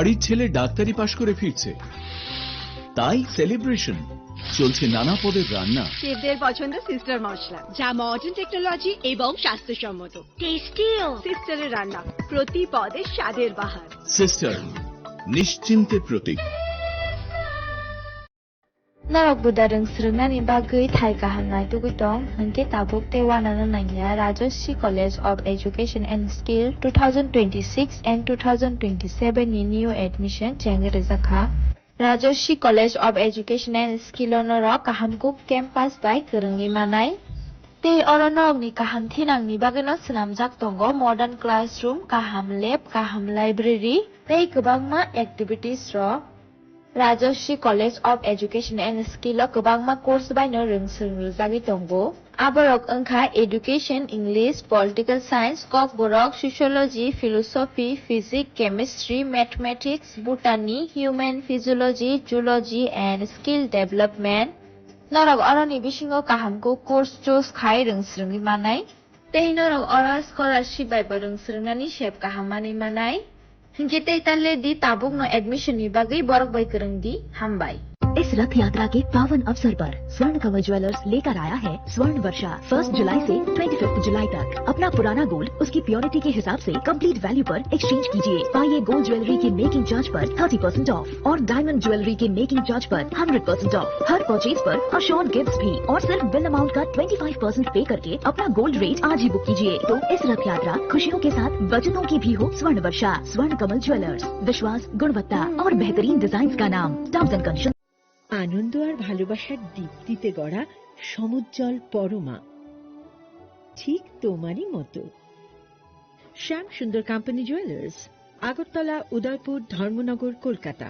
বাড়ির ছেলে ডাক্তারি পাশ করে ফিরছে, তাই সেলিব্রেশন চলছে নানা পদের রান্না। শেফদের পছন্দ সিস্টার মশলা, যা মডার্ন টেকনোলজি এবং স্বাস্থ্যসম্মত। টেস্টিও সিস্টারের রান্না, প্রতি পদে স্বাদের বাহার। Sister, নিশ্চিন্তের Pratik. Narok budareng srungnani bagui thai kahamnai tugutong hengke tabuk tewanana nanya Rajashri College of Education and Skill 2026 and 2027 ni new admission jenge rezakha Rajashri College of Education and Skill onorok kahamkuk campus by kerengni manai te oronok ni kaham thinang ni bageno snamjak tongo modern classroom kaham lab kaham library tei kwbangma activities ro Rajashri College of Education and Skill o kwbangma course baino rongsrungjagi tongo. Aborok wngkha Education, English, Political Science, kok borok Sociology, Philosophy, Physics, Chemistry, Mathematics, Botany, Human Physiology, Zoology and Skill Development. Norok oroni bisingo kahamko course choose khai rongsrungi manai. Tei norok ora scholarship bai rongsrungnani shep kahamani manai. Hingke talle di tabuk no admission ni bagai borok bai kereng di hambai. इस रथ यात्रा के पावन अवसर पर स्वर्ण कवच jewellers लेकर आया है स्वर्ण वर्षा 1 जुलाई से 25 जुलाई तक। अपना पुराना गोल्ड उसकी प्योरिटी के हिसाब से कंप्लीट वैल्यू पर एक्सचेंज कीजिए। पाइए गोल्ड ज्वेलरी के मेकिंग चार्ज पर 30% ऑफ और डायमंड ज्वेलरी के मेकिंग चार्ज पर 100% ऑफ। हर परचेज पर अश्योर्ड गिफ्ट्स भी और सिर्फ बिल अमाउंट का 25% पे करके अपना गोल्ड रेट आज ही बुक कीजिए। तो इस रथ यात्रा खुशियों के साथ बचतों की भी हो। स्वर्ण वर्षा, स्वर्ण कमल ज्वेलर्स, विश्वास, गुणवत्ता और बेहतरीन डिजाइन का नाम। Terms and conditions. আনন্দ আর ভালোবাসার দীপ্তিতে গড়া সমুজ্জ্বল পরমা, ঠিক তোমারই মতো। শ্যাম সুন্দর company jewellers, Agartala, Udaipur, Dharmanagar, Kolkata.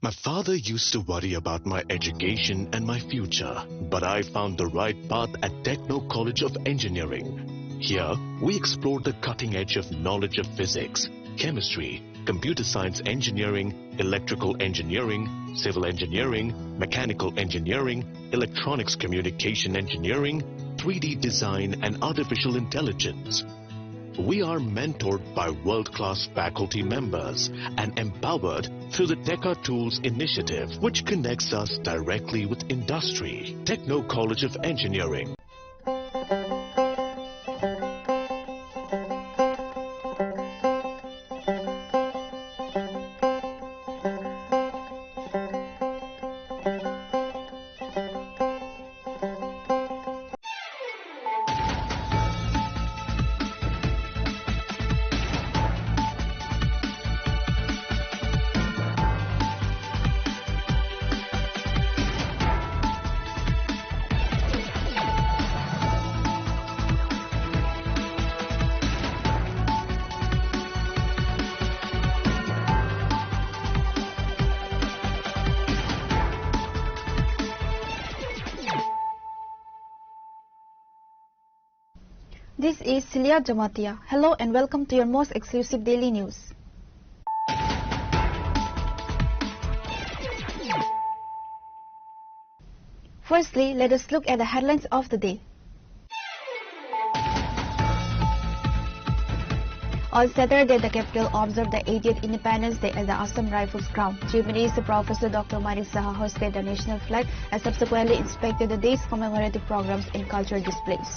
My father used to worry about my education and my future, but I found the right path at Techno College of Engineering. Here, we explored the cutting edge of knowledge of physics, chemistry, computer science engineering, electrical engineering, civil engineering, mechanical engineering, electronics communication engineering, 3D design and artificial intelligence. We are mentored by world-class faculty members and empowered through the Tekka Tools initiative, which connects us directly with industry. Techno College of Engineering. This is Celia Jamatia. Hello and welcome to your most exclusive daily news. Firstly, let us look at the headlines of the day. On Saturday, the capital observed the 80th Independence Day at the Assam Rifles ground. Chief Minister Professor Dr. Manik Saha hosted the national flag and subsequently inspected the day's commemorative programs and cultural displays.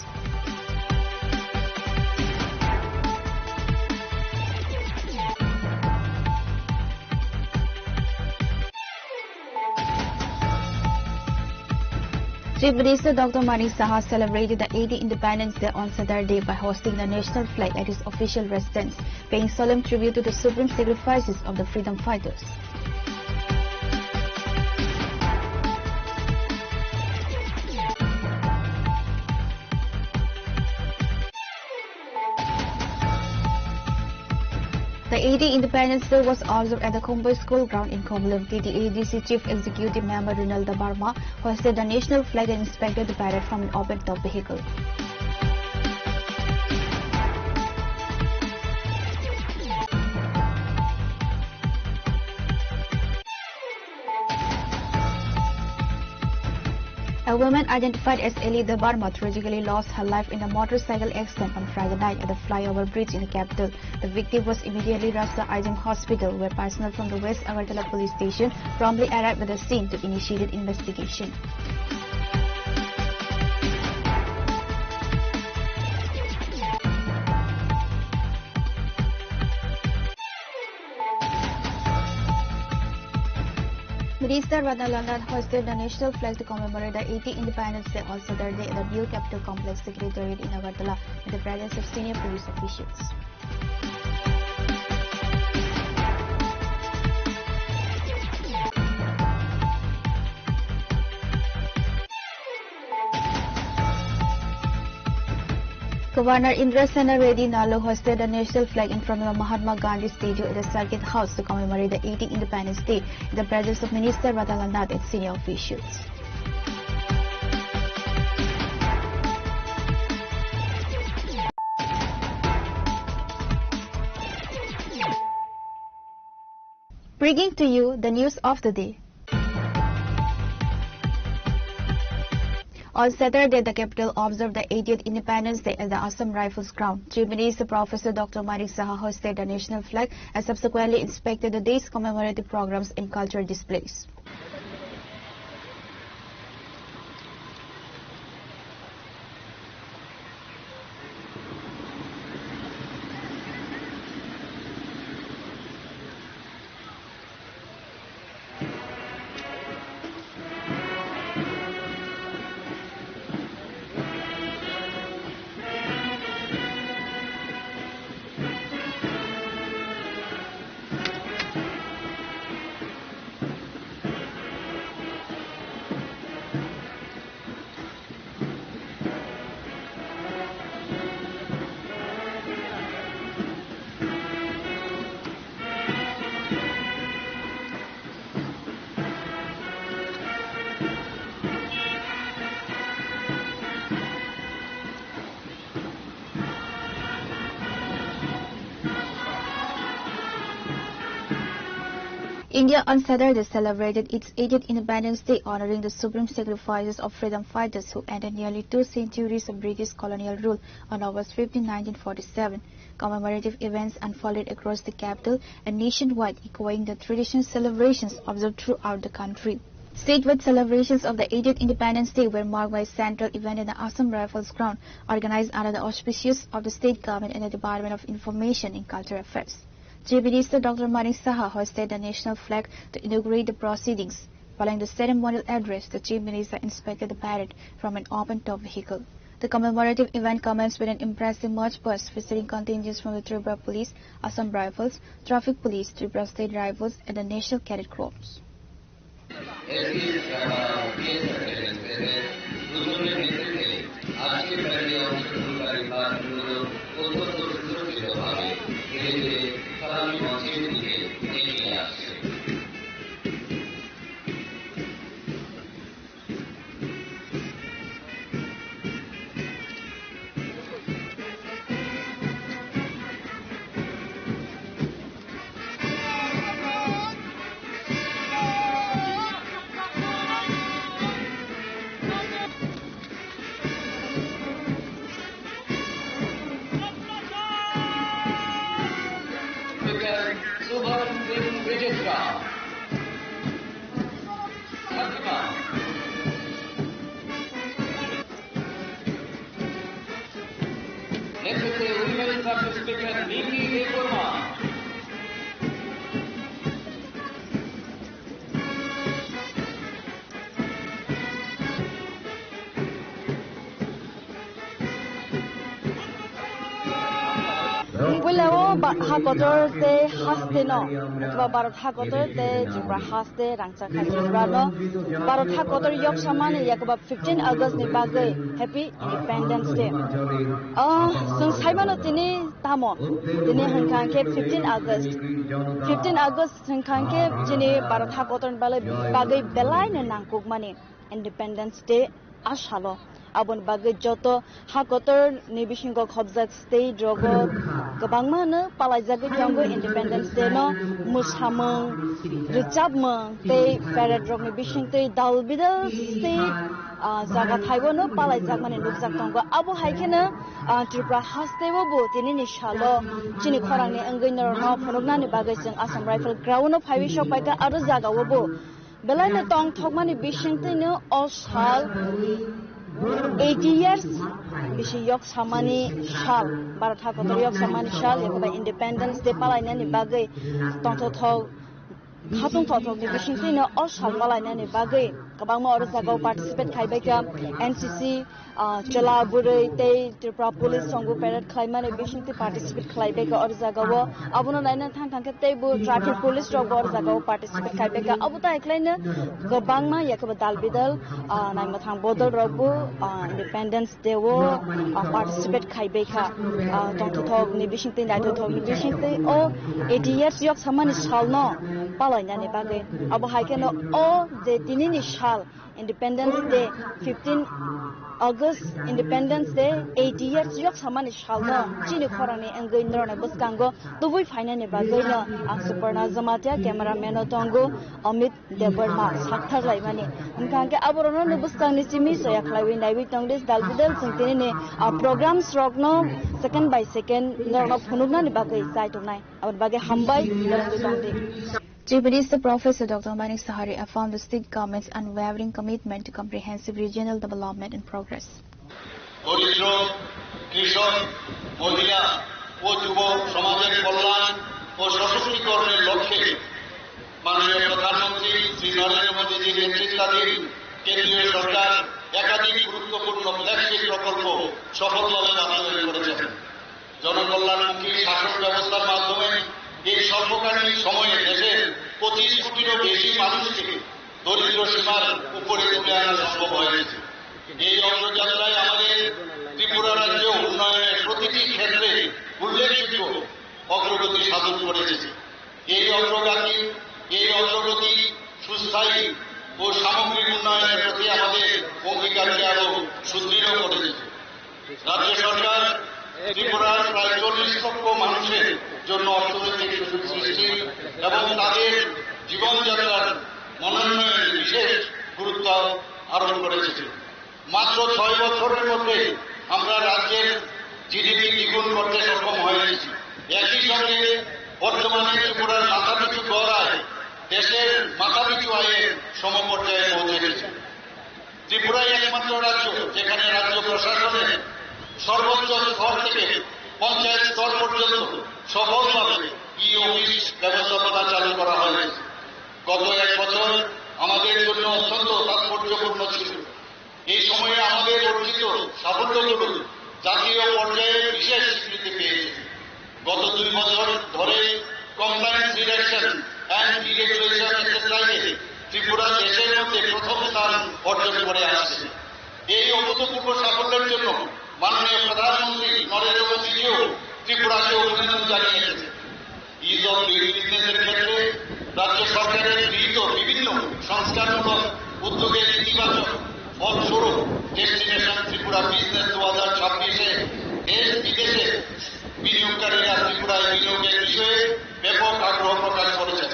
Chief Minister Dr. Manik Saha celebrated the 80th Independence Day on Saturday by hosting the national flag at his official residence, paying solemn tribute to the supreme sacrifices of the freedom fighters. The 80th Independence Day was observed at the Kombai School ground in Komlumki. The ADC Chief Executive Member Rinalda Barma hosted the national flag and inspected the parade from an open-top vehicle. A A woman identified as Eli Debarma tragically lost her life in a motorcycle accident on Friday night at the flyover bridge in the capital. The victim was immediately rushed to Arjun Hospital, where personnel from the West Agartala police station promptly arrived at the scene to initiate investigation. Minister Radhakrishnan hoisted the national flag to commemorate the 80th Independence Day on Saturday at the new Capital Complex Secretariat in Agartala in the presence of senior police officials. Governor Indra Sena Reddy Nalu hoisted the national flag in front of the Mahatma Gandhi statue at the Circuit House to commemorate the 80th Independence Day in the presence of Minister Radhakrishnan and senior officials. Bringing to you the news of the day. On Saturday, the capital observed the 80th Independence Day at the Assam Rifles ground. Chief Minister Professor Dr. Manik Saha hoisted the national flag and subsequently inspected the day's commemorative programs and cultural displays. India on Saturday celebrated its 80th Independence Day, honoring the supreme sacrifices of freedom fighters who ended nearly 2 centuries of British colonial rule on August 15, 1947. Commemorative events unfolded across the capital and nationwide, echoing the traditional celebrations observed throughout the country. Statewide celebrations of the 80th Independence Day were marked by a central event in the Assam Rifles ground, organized under the auspices of the state government and the Department of Information and Cultural Affairs. Chief Minister Dr. Manik Saha hoisted the national flag to inaugurate the proceedings. Following the ceremonial address, the Chief Minister inspected the parade from an open-top vehicle. The commemorative event commenced with an impressive march bus featuring contingents from the Tripura Police, Assam Rifles, Traffic Police, Tripura State Rifles, and the National Cadet Corps. Hakotor te haste no, atwa Bharat hakotor te jibra haste rangcha kha jibra no, Bharat hakotor yok samani yakuba 15 August ni bagai Happy Independence Day. Sung saibano tini tamo, tini hangkang ke 15 August hangkang ke jini Bharat hakotor bagai belai ne nangkuk mani Independence Day ashalo. abon bagai joto hakotor ni bisingo khobjak state drogo gobangma no palaijak tongo Independence Day no musamung rijabmung te parade rok ni bisingte dalbidal state jaga thaibo no palaijak mane nukjak tongo abo haikena Tripura hastebo bo tinini shalo chini khorangni anggainor no phonoknani bagai jeng Assam Rifle Ground no phaibi shok paika aro jaga wobo belaina tong thokmani bisingte no all shal 80 years bishi yok samani shal Bharat hakotor yok samani shal yakoba Independence Day palainani bagai tong thok hatung thok ni bisingte no all shal palainani bagai kabangma aro jaga participate khaibaika NCC Chala Burai te Tripura Police Songo Parade Khlaimane Bisingte participate khlaibeka or jagawo abono naina thangthangke te bu traffic police rok or jagawo participate khlaibeka abuta eklaina gobangma yakaba dalbidal naima thang bodol rokbu Independence Day wo participate khlaibeka tongthok ni bisingte naito thok ni bisingte o 80 years yok samani salno palainani bagai abo haikeno o je tinini shal Independence Day 15 August Independence Day 80 years yok samani shalno chini khorani angai nrona buskango tubui fainani bagoino ang Suparna Zamatia cameraman otongo Amit Debarma sakthar laimani angkangke aborono no buskangni chimi soya khlaiwi naiwi tongdes dalbidal singtini ne programs rokno second by second nrona phunugna ni bagai sai tongnai abon bagai hambai nrona tongde Chief Minister Professor Dr. Manik Sahari affirmed the state government's unwavering commitment to comprehensive regional development and progress. দরিদ্র কৃষক মহিলা ও যুব সমাজের কল্যাণ ও সশক্তিকরণের লক্ষ্যে মাননীয় প্রধানমন্ত্রী শ্রী নরেন্দ্র মোদীজির নেতৃত্বাধীন কেন্দ্রীয় সরকার একাধিক গুরুত্বপূর্ণ ফ্ল্যাগশিপ প্রকল্প সফলভাবে বাস্তবায়ন করেছে। জনকল্যাণমুখী শাসন ব্যবস্থার মাধ্যমে এই স্বল্পকালীন সময়ে দেশের 25 কোটিরও বেশি মানুষকে দরিদ্র সীমার উপরে তুলে আনা সম্ভব হয়েছে। এই অগ্রযাত্রায় আমাদের ত্রিপুরা রাজ্য উন্নয়নের প্রতিটি ক্ষেত্রে উল্লেখযোগ্য অগ্রগতি সাধন করেছে। এই অগ্রগতি সুস্থায়ী ও সামগ্রিক উন্নয়নের প্রতি আমাদের অঙ্গীকারকে আরো সুদৃঢ় করেছে। রাজ্য সরকার ত্রিপুরার প্রায় 40 লক্ষ মানুষের জন্য অর্থনৈতিক সুযোগ সৃষ্টি এবং তাদের জীবনযাত্রার মনোন্নয়নে বিশেষ গুরুত্ব আরোপ করেছে। মাত্র 6 বছরের মধ্যে আমরা রাজ্যের জিডিপি দ্বিগুণ করতে সক্ষম হয়েছি। একই সঙ্গে বর্তমানে ত্রিপুরার মাথাপিছু গড় আয় দেশের মাথাপিছু আয়ের সমপর্যায়ে পৌঁছেছে। ত্রিপুরাই একমাত্র রাজ্য যেখানে রাজ্য প্রশাসনের সর্বোচ্চ স্তর থেকে পঞ্চায়েত স্তর পর্যন্ত সফলভাবে ই-অফিস ব্যবস্থাপনা চালু করা হয়েছে। গত 1 বছর আমাদের জন্য অত্যন্ত তাৎপর্যপূর্ণ ছিল। এই সময়ে আমাদের অর্জিত সাফল্যগুলো জাতীয় পর্যায়ে বিশেষ স্বীকৃতি পেয়েছে। গত 2 বছর ধরে কমপ্লায়েন্স রিডাকশন অ্যান্ড ডিরেগুলেশন এক্সারসাইজে ত্রিপুরা দেশের মধ্যে প্রথম স্থান অর্জন করে আসছে। এই অভূতপূর্ব সাফল্যের জন্য মাননীয় প্রধানমন্ত্রী নরেন্দ্র মোদীজিও ত্রিপুরাকে অভিনন্দন জানিয়েছেন। ইজ অফ ডুইং বিজনেসের ক্ষেত্রে রাজ্য সরকারের গৃহীত বিভিন্ন সংস্কারমূলক উদ্যোগের ইতিবাচক ফলস্বরূপ ডেস্টিনেশন ত্রিপুরা বিজনেস 2026-এ দেশ বিদেশে বিনিয়োগকারীরা ত্রিপুরায় বিনিয়োগের বিষয়ে ব্যাপক আগ্রহ প্রকাশ করেছেন।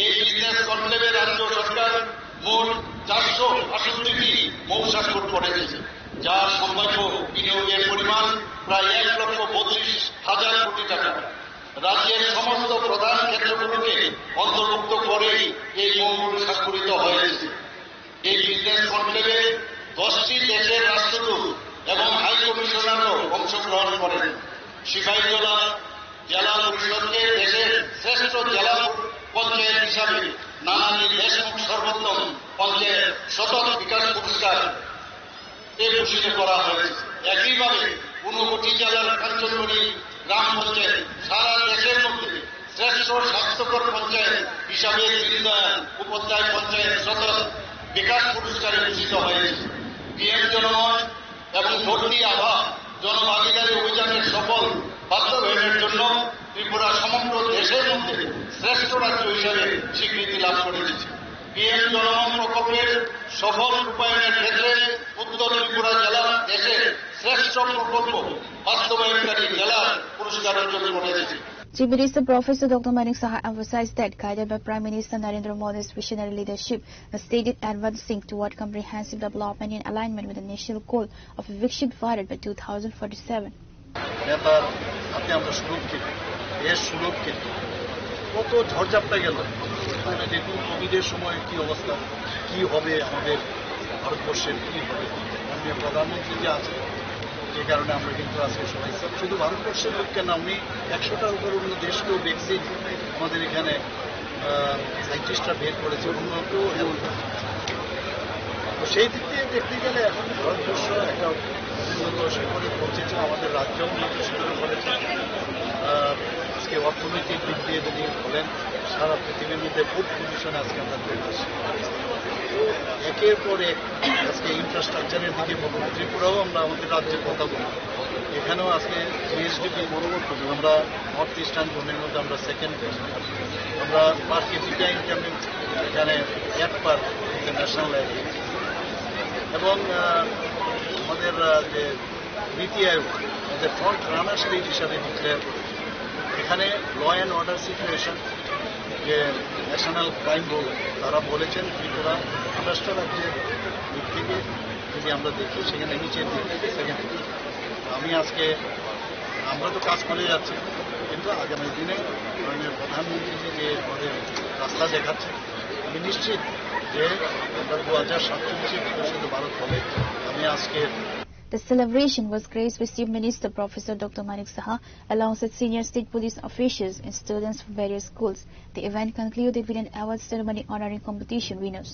এই বিজনেস কনক্লেভে রাজ্য সরকার মোট 468টি মৌস্বাক্ষর করেছে, যার সম্ভাব্য বিনিয়োগের পরিমাণ প্রায় 1,32,000 কোটি টাকা। রাজ্যের সমস্ত প্রধান ক্ষেত্রগুলোকে অন্তর্ভুক্ত করেই এই মৌল স্বাক্ষরিত হয়েছে। এই বিজনেস কনক্লেভে 10টি দেশের রাষ্ট্রদূত এবং হাই কমিশনারও অংশগ্রহণ করেন। সিপাহীজলা জেলা পরিষদকে দেশের শ্রেষ্ঠ জেলা পঞ্চায়েত হিসাবে নানাজি দেশমুখ সর্বোত্তম পঞ্চায়েত সতত বিকাশ পুরস্কার ভূষিত করা হয়েছে। একইভাবে 59 জেলার কাঞ্চনপুরী গ্রাম পঞ্চায়েত সারা দেশের মধ্যে শ্রেষ্ঠ স্বাস্থ্যকর পঞ্চায়েত হিসাবে দীনদয়াল উপাধ্যায় পঞ্চায়েত সতত বিকাশ পুরস্কারে ভূষিত হয়েছে। পিএম জনমত এবং ভর্তি আভা জনভাগিদারী অভিযানের সফল বাস্তবায়নের জন্য ত্রিপুরা সমগ্র দেশের মধ্যে শ্রেষ্ঠ রাজ্য হিসাবে স্বীকৃতি লাভ করেছে। পিএম জনমত প্রকল্পের সফল রূপায়ণের ক্ষেত্রে উত্তর উত্তর ত্রিপুরা জেলা দেশের শ্রেষ্ঠ প্রকল্প বাস্তবায়নকারী জেলার পুরস্কার অর্জন করেছে। Chief Minister Professor Dr. Manik Saha emphasized that, guided by Prime Minister Narendra Modi's visionary leadership, the state is advancing toward comprehensive development in alignment with the national goal of a Viksit Bharat by 2047. নেতার হাতে আমরা সুরক্ষিত, দেশ সুরক্ষিত। কত ঝড়ঝাপটা গেল, দেখুন কোভিডের সময় কি অবস্থা, কি হবে আমাদের ভারতবর্ষের, কি হবে। মাননীয় প্রধানমন্ত্রী যে আছে, যে কারণে আমরা কিন্তু আজকে সবাই শুধু ভারতবর্ষের লোক কেন, আমি 100টার উপর অন্য দেশকেও ভ্যাকসিন আমাদের এখানে সাইন্টিস্টরা বের করেছে, উন্নত এবং তো সেই দিক থেকে দেখতে গেলে এখন ভারতবর্ষ একটা উন্নত শিখরে পৌঁছেছে, আমাদের রাজ্যও উন্নত শিখরে করেছে। আজকে অর্থনৈতিক দিক দিয়ে যদি বলেন, সারা পৃথিবীর মধ্যে ফুড পজিশনে আজকে আমরা পেয়েছি। তো একের পর এক আজকে ইনফ্রাস্ট্রাকচারের দিকে বলবো, ত্রিপুরাও আমরা আমাদের রাজ্যের কথা বলি, এখানেও আজকে জিএসডিপি আমরা নর্থ ইস্টার্ন জোনের মধ্যে আমরা সেকেন্ড, আমরা পার কেজিটা ইনকাম এখানে 1 পার ইন্টারন্যাশনাল লেভেল, এবং আমাদের যে নীতি আয়োগ আমাদের ফ্রন্ট রানার স্টেট হিসাবে ডিক্লেয়ার করে, এখানে ল অ্যান্ড অর্ডার সিচুয়েশন যে ন্যাশনাল ক্রাইম বোর্ড তারা বলেছেন ত্রিপুরা 28টা রাজ্যের দিক থেকে যদি আমরা দেখি সেখানে নিচের দিক থেকে সেকেন্ড। আমি আজকে আমরা তো কাজ করে যাচ্ছি, কিন্তু আগামী দিনে মাননীয় প্রধানমন্ত্রী যে আমাদের রাস্তা দেখাচ্ছে, আমি নিশ্চিত যে আমরা 2047 বিকশিত ভারত হবে। আমি আজকে The celebration was graced by Chief Minister Professor Dr. Manik Saha alongside senior state police officials and students from various schools. The event concluded with an award ceremony honoring competition winners.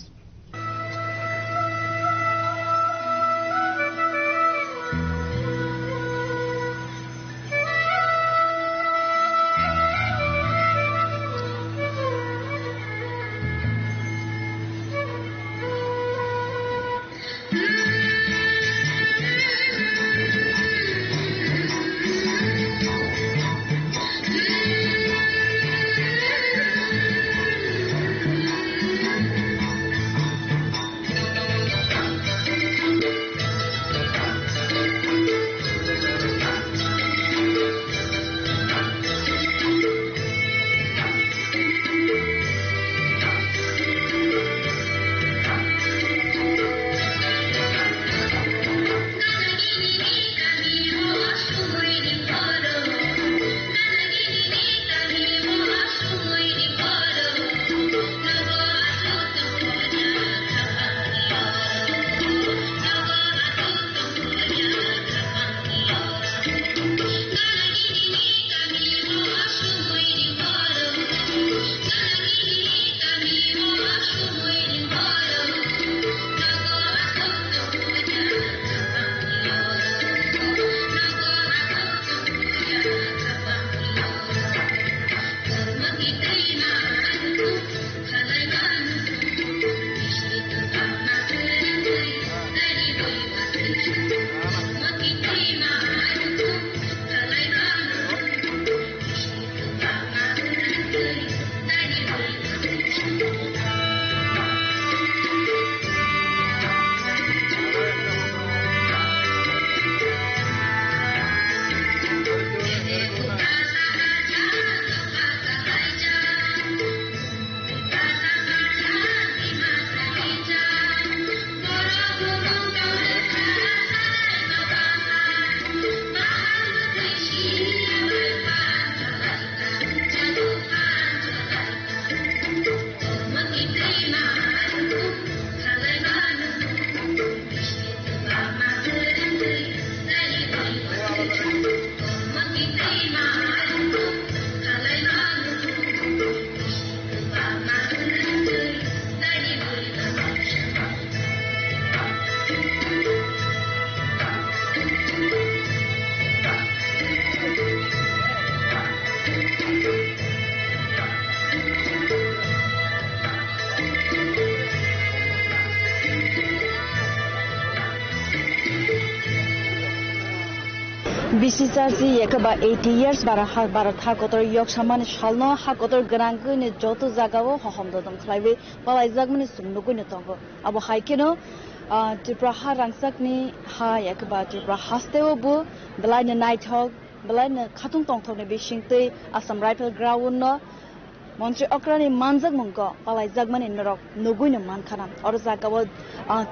BCCRC yakaba 80 years bara hakotor yok shaman shalno hakotor grangkune joto jagao hohomdodom khlaibe bala izagmani sumnukune tongo abo haikeno Tripura ha rangchakni ha yakba Tripura hasteo bu belai na naithok belai na khatung tongthok ni bisingtei Assam Rifle Ground no Montri Okrani manjak mungko palai jagmani norok nugui no mankhana or jagao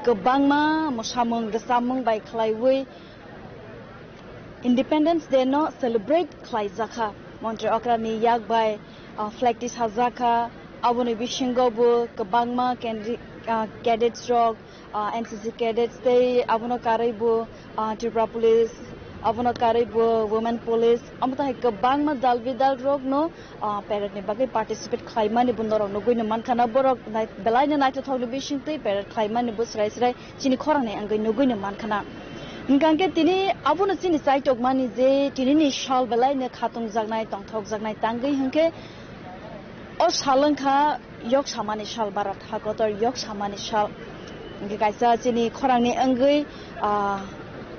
kebangma mosamung gesamung bai khlaiwi Independence Day no celebrate khlai jakha Montri Okrani yak bai flagtis hazaka aboni bisingo bu kebangma cadets rock NCC cadets they abono karaibu Tripura police abono karaibu women police amta kebangma dalbidal rock no parade ni bagai participate khlaimani bundorok no goino mankhana borok belaina naito thogni bisingtei parade khlaimani bu srai srai chini khorangni angai no goino mankhana Ngangke tini abono chini saitok mani je tini ni shal belaina khatung jagnai tongthok jagnai tangai hangke o salangkha yok samani shal barat hakotor yok samani shal Ingke kaisa chini khorangni angai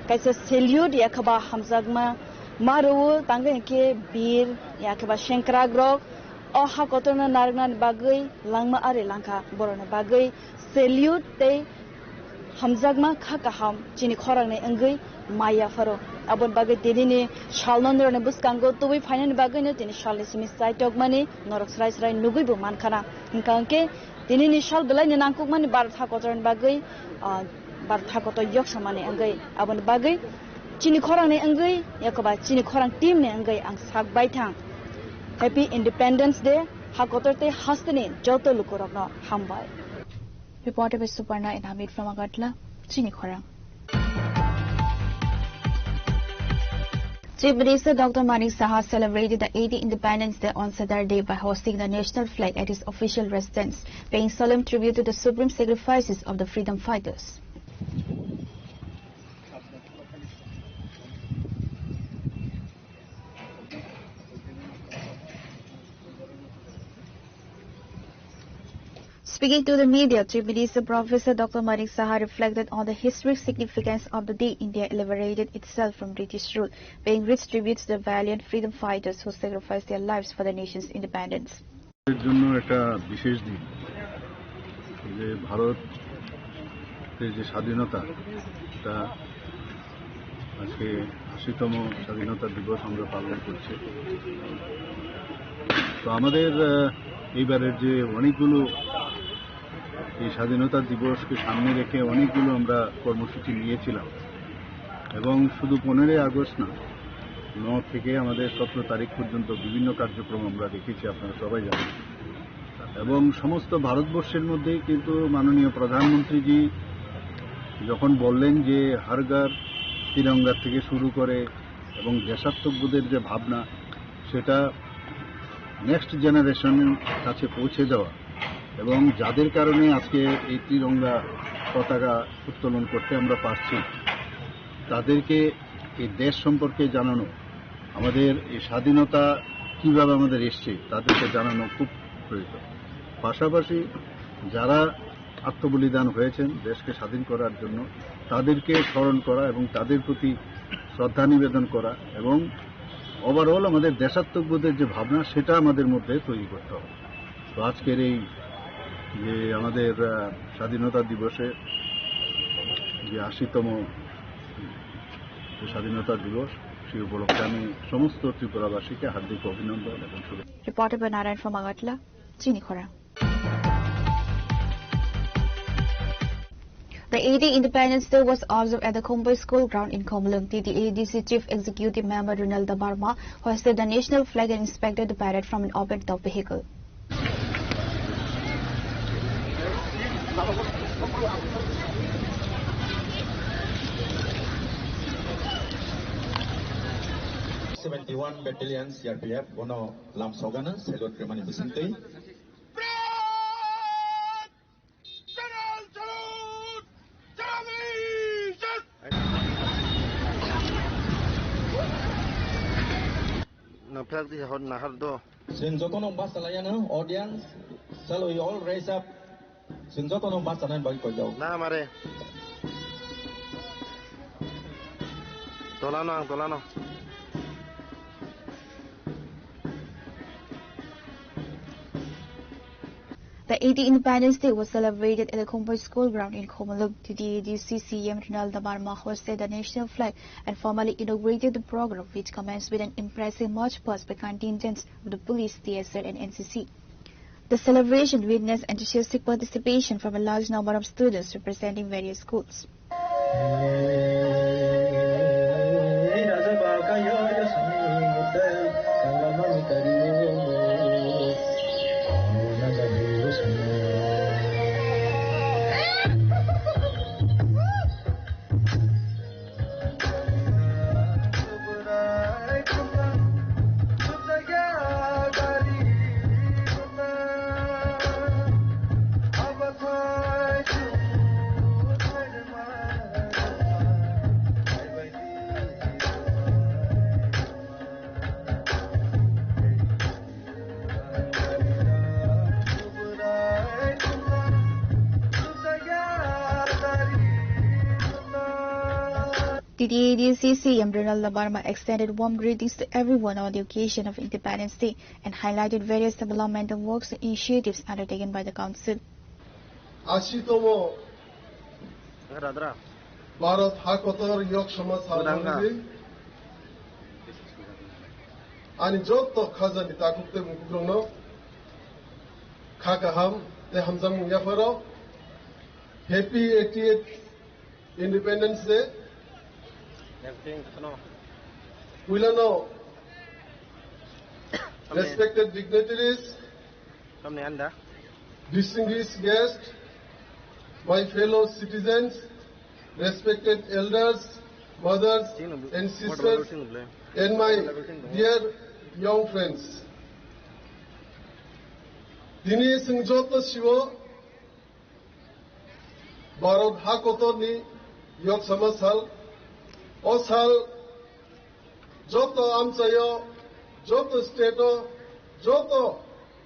kaisa salute yakaba hamjagma maru tangai ke bir yakaba shenkragrok o hakotorna nargna bagai langma are langkha borona bagai salute te hamjagma khakaham chini khorangni angai maya faro abon bagai tinini shalnondrone buskango tubi finani bagai no tini shalni simi saitok mani norok srai srai nugui bu mankhana ingkangke tinini shal belai ni nangkuk mani bartha kotoran bagai bartha koto yok samani angai abon bagai chini khorangni angai yakoba chini khorang team ni angai ang sak baithang Happy Independence Day hakotorte hastini joto lukorokno hambai Reported by Suparna and Hamid from Agatla, Chini Khorang. Chief Minister Dr. Manik Saha celebrated the 80th Independence Day on Saturday by hosting the national flag at his official residence, paying solemn tribute to the supreme sacrifices of the freedom fighters. Speaking to the media, Chief Minister Professor Dr. Manik Saha reflected on the historic significance of the day India liberated itself from British rule, paying rich tributes to the valiant freedom fighters who sacrificed their lives for the nation's independence. এই স্বাধীনতা দিবসকে সামনে রেখে অনেকগুলো আমরা কর্মসূচি নিয়েছিলাম এবং শুধু 15 আগস্ট না 9 থেকে আমাদের 17 তারিখ পর্যন্ত বিভিন্ন কার্যক্রম আমরা রেখেছি আপনারা সবাই জানেন এবং সমস্ত ভারতবর্ষের মধ্যে কিন্তু মাননীয় প্রধানমন্ত্রীজি যখন বললেন যে হর ঘর তিরঙ্গা থেকে শুরু করে এবং দেশাত্মবোধের যে ভাবনা সেটা নেক্সট জেনারেশনের কাছে পৌঁছে দেওয়া এবং যাদের কারণে আজকে এই তিরঙ্গা পতাকা উত্তোলন করতে আমরা পারছি তাদেরকে এই দেশ সম্পর্কে জানানো আমাদের এই স্বাধীনতা কিভাবে আমাদের এসেছে তাদেরকে জানানো খুব প্রয়োজন পাশাপাশি যারা আত্মবলিদান হয়েছেন দেশকে স্বাধীন করার জন্য তাদেরকে স্মরণ করা এবং তাদের প্রতি শ্রদ্ধা নিবেদন করা এবং ওভারঅল আমাদের দেশাত্মবোধের যে ভাবনা সেটা আমাদের মধ্যে তৈরি করতে হবে তো আজকের এই যে আমাদের স্বাধীনতা দিবসে যে 80তম স্বাধীনতা দিবস সেই উপলক্ষে আমি সমস্ত ত্রিপুরাবাসীকে হার্দিক অভিনন্দন এবং শুভেচ্ছা Reported by Narayan from Agatla, Chini Khorang. The 80th Independence Day was observed at the Khombai School ground in Khomlung. The ADC Chief Executive Member Ronaldo Barma hoisted the national flag and inspected the parade from an open-top vehicle. Battalion CRPF bono lam sogana salute remani bisinte na practice hon na hardo sin jotono basalayana audience shall we all raise up sin jotono basalan bagi ko jaw na mare tolano The 80th Independence Day was celebrated at the Khompoy School ground in Khomolung. TTADC CM Ronaldo Barma hosted the national flag and formally inaugurated the program, which commenced with an impressive march past by contingents of the police, TSR and NCC. The celebration witnessed enthusiastic participation from a large number of students representing various schools. TTADC CM Ronaldo Barma extended warm greetings to everyone on the occasion of Independence Day and highlighted various developmental works and initiatives undertaken by the Council. 아시도모 바로 하코터 역시마 살아오는데 아니 저또 가자니 다국대 문구로는 카가함 대 함장문 야퍼로 Happy 80th Independence Day. We know respected dignitaries, distinguished guests, my fellow citizens, respected elders, mothers and sisters, and my dear young friends. Dini singjoto shiwo Bharat hakotorni yok samasal Osal, Joto Amsayo, Joto Stato, Joto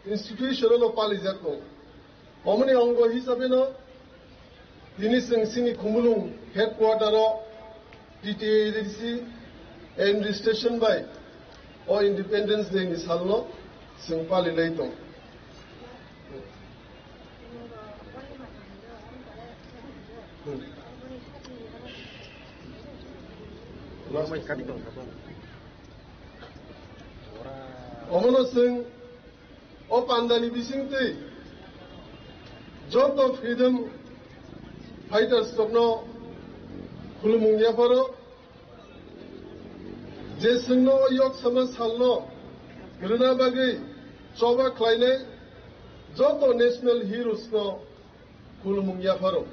Institutional Palizato. Omni Ongo Hisabino, Dinising Sini Kumulung, Headquarter, TTADC, and the station by or Independence Day in Salno, Sing Pali Leito. Omono sing o pandani bisingte joto freedom fighters tokno khulumung yaparo je singno yok samas halno gruna bagi choba klaine joto national heroes no khulumung yaparo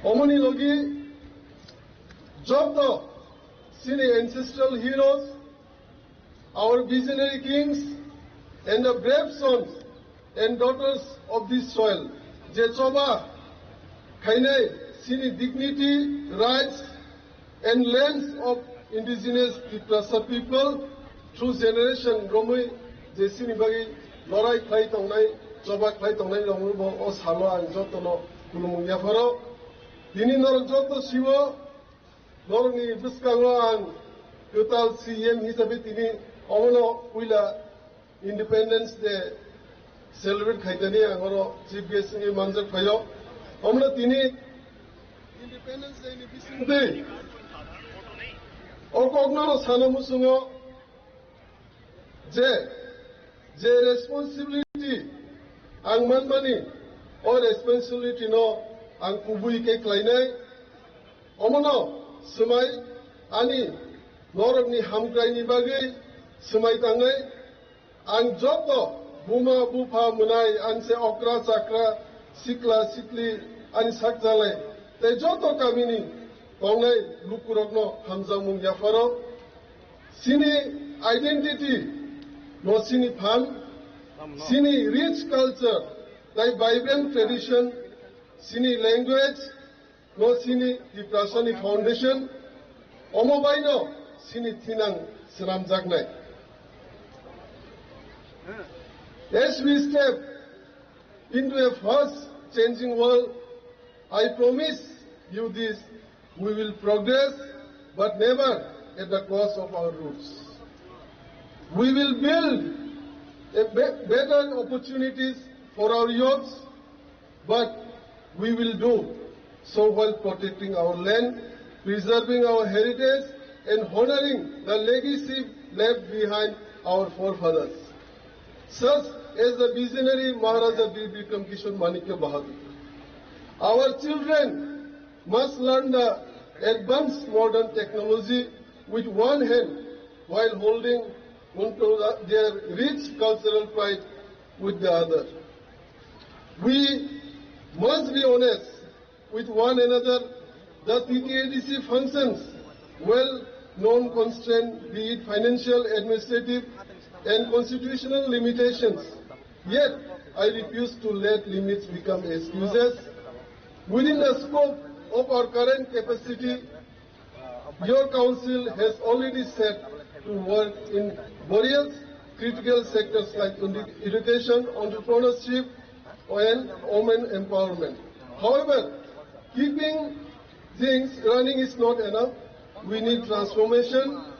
omoni logi Joto, sini ancestral heroes, our visionary kings, and the brave sons and daughters of this soil. Jechoba, Kainai, sini dignity, rights, and lands of indigenous Tiprasa people through generation. Romui, Jesini Bagi, Lorai Klai Tongnai, Choba Klai Tongnai, Lomubo, Osalo, and Jotono, Kulumunyafaro. Dini Nor Joto Shivo, Norni Biskangan, total CM Hisabitini, Omono Willa, Independence Day, celebrate Kaitani, Angoro, Chief Guest in Manzak Payo, Omono Tini, Independence Day, Okogno Sanamusungo, J responsibility, Ang Manmani, or responsibility no, Ang Kubui Ke Klainai, Omono. Sumai ani norogni hamkraini bagai sumai tangai ang joto buma bupa munai anse okra sakra sikla sikli ani sakjalai te joto kamini tongai lukurogno hamjamung yafaro sini identity no sini pham sini rich culture like vibrant tradition sini language no sini the Prasani Foundation, Omobaino, sini Tinang Siram Jagnai. As we step into a fast changing world, I promise you this, we will progress, but never at the cost of our roots. We will build better opportunities for our youths, but we will do so while protecting our land, preserving our heritage, and honoring the legacy left behind our forefathers, such as the visionary Maharaja Bir Bikram Kishore Manikya Bahadur. Our children must learn the advanced modern technology with one hand while holding onto their rich cultural pride with the other. We must be honest with one another. The TTADC functions well-known constraints, be it financial, administrative, and constitutional limitations. Yet, I refuse to let limits become excuses. Within the scope of our current capacity, your council has already set to work in various critical sectors like education, entrepreneurship, and women empowerment. However, keeping things running is not enough. We need transformation.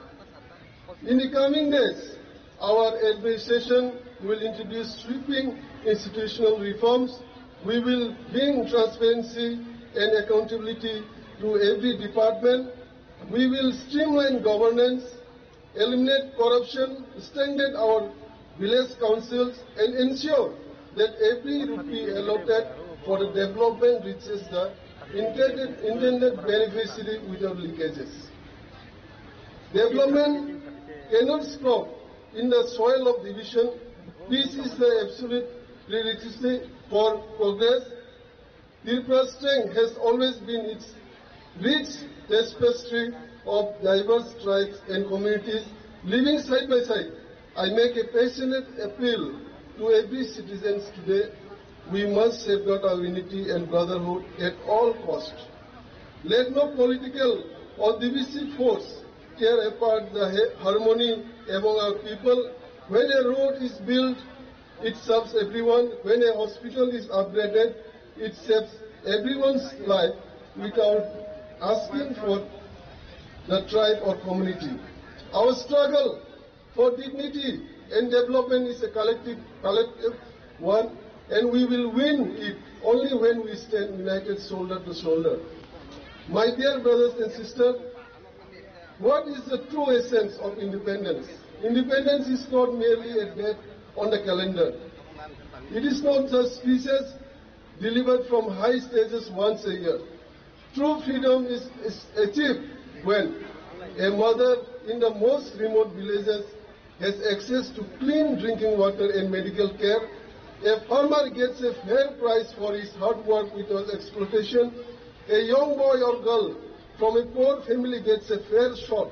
In the coming days, our administration will introduce sweeping institutional reforms. We will bring transparency and accountability to every department. We will streamline governance, eliminate corruption, strengthen our village councils, and ensure that every rupee allotted for the development reaches the intended beneficiary without leakages. Development cannot stop in the soil of division. Peace is the absolute prerequisite for progress. Tripura's strength has always been its rich tapestry of diverse tribes and communities living side by side. I make a passionate appeal to every citizen today. We must safeguard our unity and brotherhood at all costs. Let no political or divisive force tear apart the harmony among our people. When a road is built, it serves everyone. When a hospital is upgraded, it saves everyone's life without asking for the tribe or community. Our struggle for dignity and development is a collective one, and we will win it only when we stand united shoulder to shoulder. My dear brothers and sisters, what is the true essence of independence? Independence is not merely a date on the calendar. It is not just speeches delivered from high stages once a year. True freedom is achieved when a mother in the most remote villages has access to clean drinking water and medical care. A farmer gets a fair price for his hard work without exploitation. A young boy or girl from a poor family gets a fair shot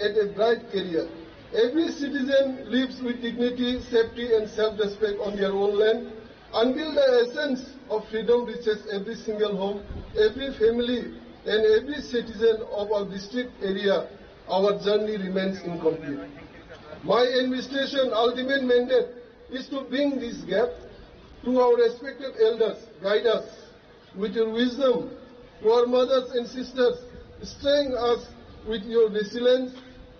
at a bright career. Every citizen lives with dignity, safety, and self-respect on their own land. Until the essence of freedom reaches every single home, every family, and every citizen of our district area, our journey remains incomplete. My administration ultimate mandate is to bring this gap to our respected elders. Guide us with your wisdom. To our mothers and sisters, strengthen us with your resilience.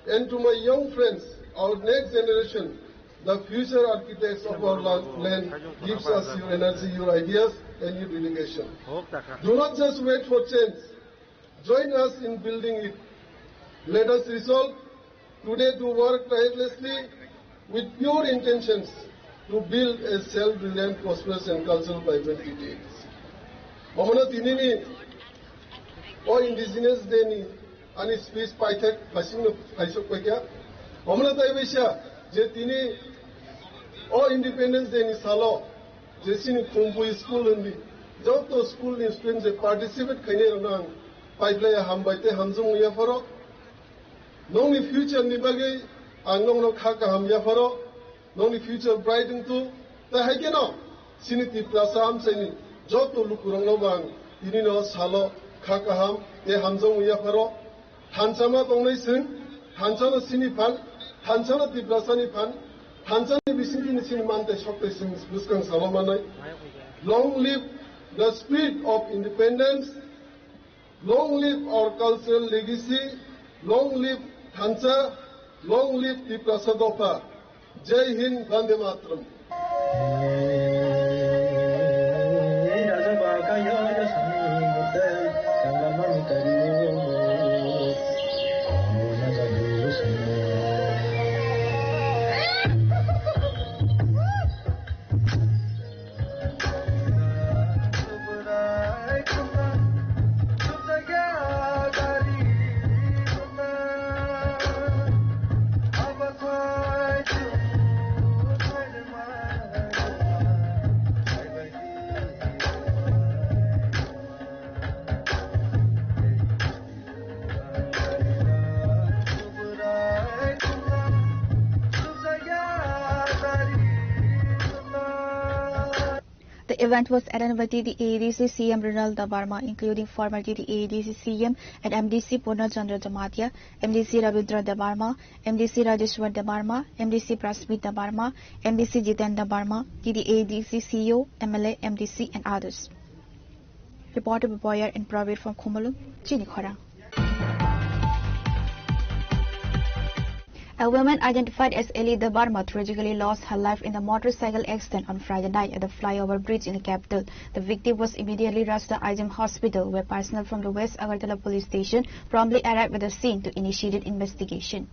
And to my young friends, our next generation, the future architects of our land, gives us your energy, your ideas, and your dedication. Do not just wait for change. Join us in building it. Let us resolve today to work tirelessly with pure intentions to build a self-reliant, prosperous, and cultural vibrant TTADC. Amana tinini o Indigenous Day ni ani speech paithak pasing paisok pakya. Amana taibesha je tini o Independence Day ni salo je sini kumpu school undi. Joto school ni students je participate khaine rang paiplaya hambaite hamjung ya faro. Nongni future ni bagai angnong no khaka ham ya faro. Nongni future bright into ta haikeno siniti prasam seni joto lukurang no bang ini no salo khaka ham e hamjong ya faro. Thansama tongnai sin thansana sini pan thansana ti prasani pan thansani bisinti ni sin mante shokte sin buskang samamanai. Long live the spirit of independence. Long live our cultural legacy. Long live Thansa. Long live the Prasadopa. Jai Hind, Vande Mataram. The event was attended by TD-AADC CM Ronald Dabarma, including former TD-AADC CM and MDC Purna Chandra Damatia, MDC Ravindra Dabarma, MDC Rajeshwar Dabarma, MDC Prasmit Dabarma, MDC Jiten Dabarma, TD-AADC CEO, MLA, MDC, and others. Reported by Boyer and Pravir from Khumulu, Chinikhora. A woman identified as Eli Dabarma tragically lost her life in a motorcycle accident on Friday night at the flyover bridge in the capital. The victim was immediately rushed to IGM Hospital, where personnel from the West Agartala police station promptly arrived at the scene to initiate investigation.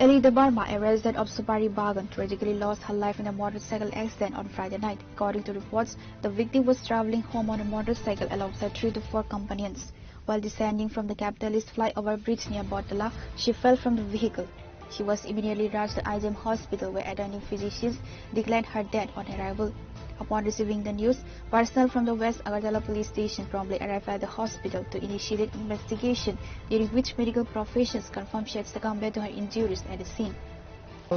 Eli Dabarma, a resident of Supari Bagan, tragically lost her life in a motorcycle accident on Friday night. According to reports, the victim was traveling home on a motorcycle alongside 3 to 4 companions. While descending from the capitalist flyover bridge near Botala, she fell from the vehicle. She was immediately rushed to IGM Hospital, where attending physicians declared her dead on arrival. Upon receiving the news, personnel from the West Agartala police station promptly arrived at the hospital to initiate investigation, during which medical professionals confirmed she had succumbed to her injuries at the scene.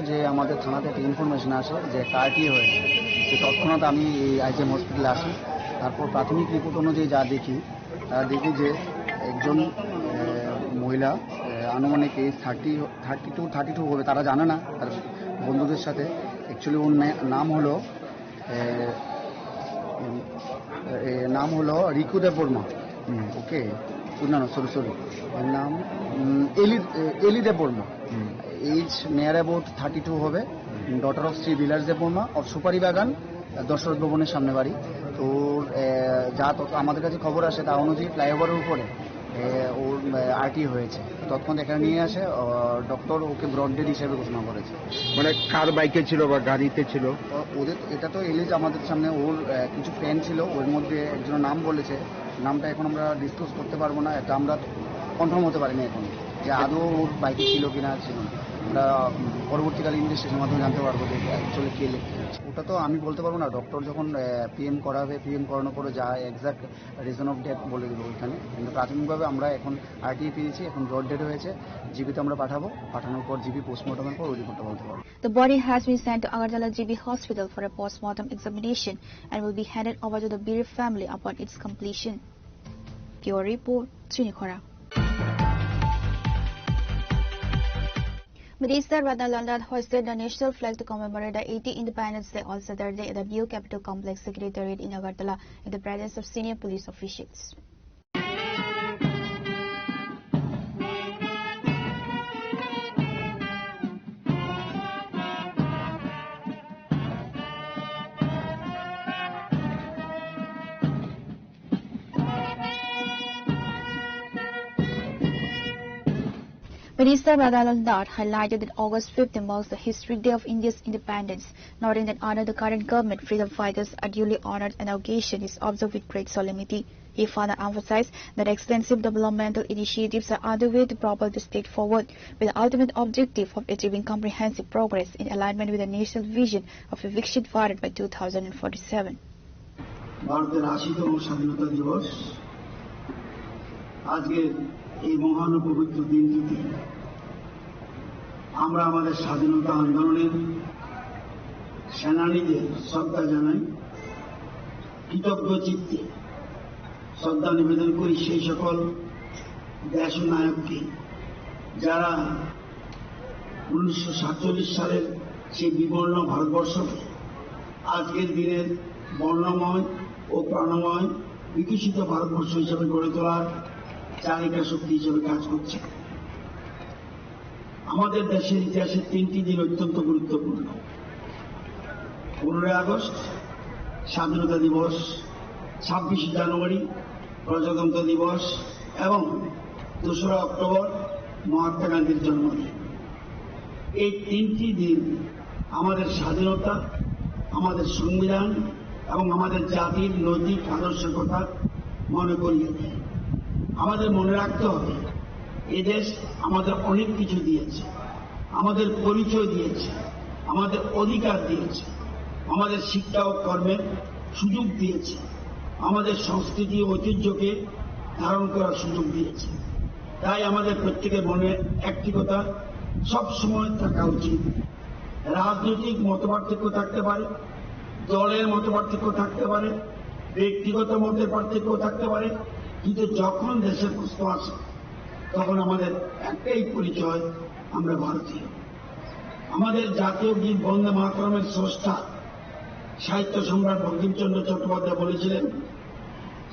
যে আমাদের থানাতে একটা information আসে যে কারটি হয়েছে, যে তৎক্ষণাৎ আমি আইজিএম হসপিটালে আসি। তারপর প্রাথমিক রিপোর্ট অনুযায়ী যা দেখি যে একজন মহিলা আনুমানিক এই 32 হবে, তারা জানে না তার বন্ধুদের সাথে। অ্যাকচুয়ালি ওর নাম হলো রিকু দেববর্মা। ওকে, না সরি ওর নাম এলি দেববর্মা। এজ নিয়ার অ্যাবাউট 32 হবে। Daughter of Shri Vilas Debbarma of সুপারি বাগান, দশরথ ভবনের সামনে বাড়ি। তো যা আমাদের কাছে খবর আসে তা অনুযায়ী ফ্লাইওভারের উপরে ওর আরটি হয়েছে। তৎক্ষণাৎ এখানে নিয়ে আসে ডক্টর, ওকে ব্রড ডেড হিসেবে ঘোষণা করেছে। মানে কার বাইকে ছিল বা গাড়িতে ছিল? ওদের এটা তো এলিজ আমাদের সামনে, ওর কিছু ফ্রেন্ড ছিল, ওর মধ্যে একজনের নাম বলেছে। নামটা এখন আমরা ডিসক্লোজ করতে পারবো না, এটা আমরা কনফার্ম হতে পারিনি এখন যে আদৌ ওর বাইকে ছিল কিনা ছিল না। আমরা পরবর্তীকালে ইনভেস্টিগেশনের মাধ্যমে জানতে পারবো যে অ্যাকচুয়ালি কে লিখছে। ওটা তো আমি বলতে পারবো না, ডক্টর যখন পিএম করাবে, পিএম করানোর পরে যা এক্সাক্ট রিজন অফ ডেথ বলে দেবো ওইখানে। কিন্তু প্রাথমিকভাবে আমরা এখন আরটিআই পেয়েছি, এখন ব্রড ডেড হয়েছে, জিবিতে আমরা পাঠানোর পর জিবি পোস্টমর্টমের পর ওই রিপোর্টটা বলতে পারবো। The body has been sent to Agartala GB Hospital for a post-mortem examination and will be handed over to the bereaved family upon its completion. Pure report, Chinikhora. Minister Radha London hoisted the national flag to commemorate the 80th Independence Day on Saturday at the new Capital Complex Secretariat in Agartala in the presence of senior police officials. Minister Radha London highlighted that August 5th marks the historic day of India's independence, noting that under the current government, freedom fighters are duly honored and the occasion is observed with great solemnity. He further emphasized that extensive developmental initiatives are underway to propel the state forward, with the ultimate objective of achieving comprehensive progress in alignment with the national vision of a Viksit Bharat by 2047. ভারতের ৮০তম স্বাধীনতা দিবস আজকে এই মহান পবিত্র দিনটিতে আমরা আমাদের স্বাধীনতা আন্দোলনের সেনানীদের শ্রদ্ধা জানাই, কৃতজ্ঞ চিত্তে শ্রদ্ধা নিবেদন করি সেই সকল দেশনায়ককে যারা 1947 সালের সেই বিবর্ণ ভারতবর্ষকে আজকের দিনের বর্ণময় ও প্রাণময় বিকশিত ভারতবর্ষ হিসেবে গড়ে তোলার চালিকা শক্তি হিসেবে কাজ করছে। আমাদের দেশের ইতিহাসে 3টি দিন অত্যন্ত গুরুত্বপূর্ণ: 15 আগস্ট স্বাধীনতা দিবস, 26 জানুয়ারি প্রজাতন্ত্র দিবস এবং 2রা অক্টোবর মহাত্মা গান্ধীর জন্মদিন। এই 3টি দিন আমাদের স্বাধীনতা, আমাদের সংবিধান এবং আমাদের জাতির নৈতিক আদর্শের কথা মনে করিয়ে দেয়। আমাদের মনে রাখতে হবে এই দেশ আমাদের অনেক কিছু দিয়েছে, আমাদের পরিচয় দিয়েছে, আমাদের অধিকার দিয়েছে, আমাদের শিক্ষা ও কর্মের সুযোগ দিয়েছে, আমাদের সংস্কৃতি ও ঐতিহ্যকে ধারণ করার সুযোগ দিয়েছে। তাই আমাদের প্রত্যেকের মনে একটি কথা সবসময় থাকা উচিত: রাজনৈতিক মতপার্থক্য থাকতে পারে, দলের মতপার্থক্য থাকতে পারে, ব্যক্তিগত মতের পার্থক্য থাকতে পারে, কিন্তু যখন দেশের প্রশ্ন আসে তখন আমাদের একটাই পরিচয়, আমরা ভারতীয়। আমাদের জাতীয় গীত বন্দে মাতরমের স্রষ্টা সাহিত্য সম্রাট বঙ্কিমচন্দ্র চট্টোপাধ্যায় বলেছিলেন,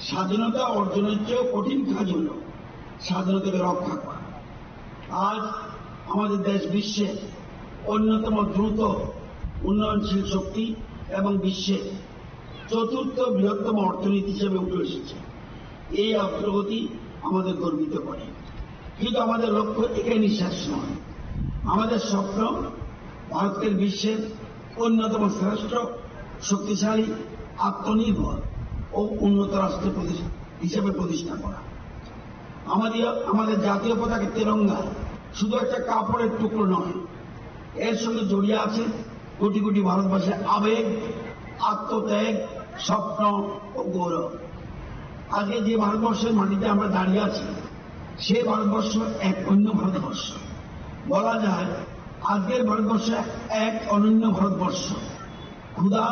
স্বাধীনতা অর্জনের চেয়েও কঠিন কাজ হল স্বাধীনতাকে রক্ষা করা। আজ আমাদের দেশ বিশ্বের অন্যতম দ্রুত উন্নয়নশীল শক্তি এবং বিশ্বের 4র্থ বৃহত্তম অর্থনীতি হিসেবে উঠে এসেছে। এই অগ্রগতি আমাদের গর্বিত করে, কিন্তু আমাদের লক্ষ্য এখানে শেষ নয়। আমাদের স্বপ্ন ভারতকে বিশ্বের অন্যতম শ্রেষ্ঠ, শক্তিশালী, আত্মনির্ভর ও উন্নত রাষ্ট্র হিসেবে প্রতিষ্ঠা করা। আমাদের জাতীয় পতাকা তেরঙ্গা শুধু একটা কাপড়ের টুকরো নয়, এর সঙ্গে জড়িয়ে আছে কোটি কোটি ভারতবাসীর আবেগ, আত্মত্যাগ, স্বপ্ন ও গৌরব। আজকে যে ভারতবর্ষের মাটিতে আমরা দাঁড়িয়ে আছি সেই ভারতবর্ষ এক অন্য ভারতবর্ষ। বলা যায় আজকের ভারতবর্ষ এক অনন্য ভারতবর্ষ। ক্ষুধা,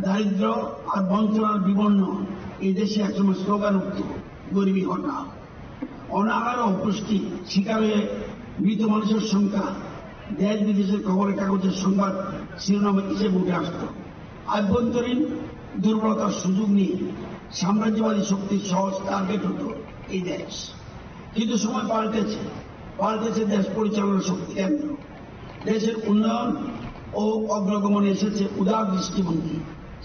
দারিদ্র আর বঞ্চনার বিবর্ণ এই দেশে একসময় স্লোগান উঠত, গরিবী হটাও। অনাহার ও অপুষ্টি শিকার হয়ে মৃত মানুষের সংখ্যা দেশ বিদেশের খবরের কাগজের সংবাদ শিরোনাম হিসেবে উঠে আসত। আভ্যন্তরীণ দুর্বলতার সুযোগ নিয়ে সাম্রাজ্যবাদী শক্তির সহজ টার্গেট হতো এই দেশ। কিন্তু সময় পাল্টেছে দেশ পরিচালনার শক্তি কেন্দ্র। দেশের উন্নয়ন ও অগ্রগমনে এসেছে উদার দৃষ্টিভঙ্গি।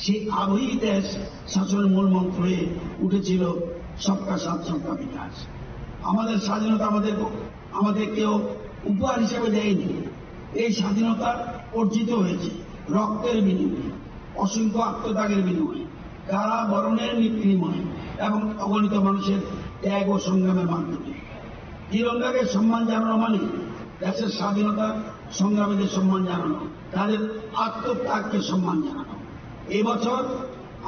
সেই আবহি দেশ শাসনের মূল মন্ত্র হয়ে উঠেছিল সবকা সাথ সবকা বিকাশ। আমাদের স্বাধীনতা আমাদের কেউ উপহার হিসেবে দেয়নি। এই স্বাধীনতা অর্জিত হয়েছে রক্তের বিনিময়ে, অসংখ্য আত্মত্যাগের বিনিময়ে, কারা বরণের বিনিময়ে এবং অগণিত মানুষের ত্যাগ ও সংগ্রামের মাধ্যমে। তিরঙ্গাকে সম্মান জানানো মানে দেশের স্বাধীনতা সংগ্রামীদের সম্মান জানানো, তাদের আত্মত্যাগকে সম্মান জানানো। এই বছর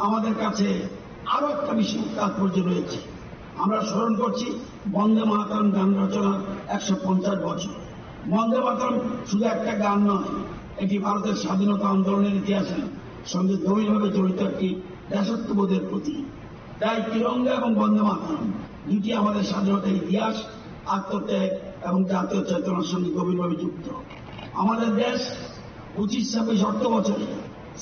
আমাদের কাছে আরো একটা বিশেষ তাৎপর্য রয়েছে। আমরা স্মরণ করছি বন্দে মাতরম গান রচনার 150 বছর। বন্দে মাতরম শুধু একটা গান নয়, এটি ভারতের স্বাধীনতা আন্দোলনের ইতিহাসের সঙ্গে গভীরভাবে জড়িত একটি দেশাত্মবোধের প্রতীক। তাই তিরঙ্গা এবং বন্দে মাতরম দুটি আমাদের স্বাধীনতার ইতিহাস, আত্মত্যাগ এবং জাতীয় চেতনার সঙ্গে গভীরভাবে যুক্ত। আমাদের দেশ 25-26 অর্থ বছরে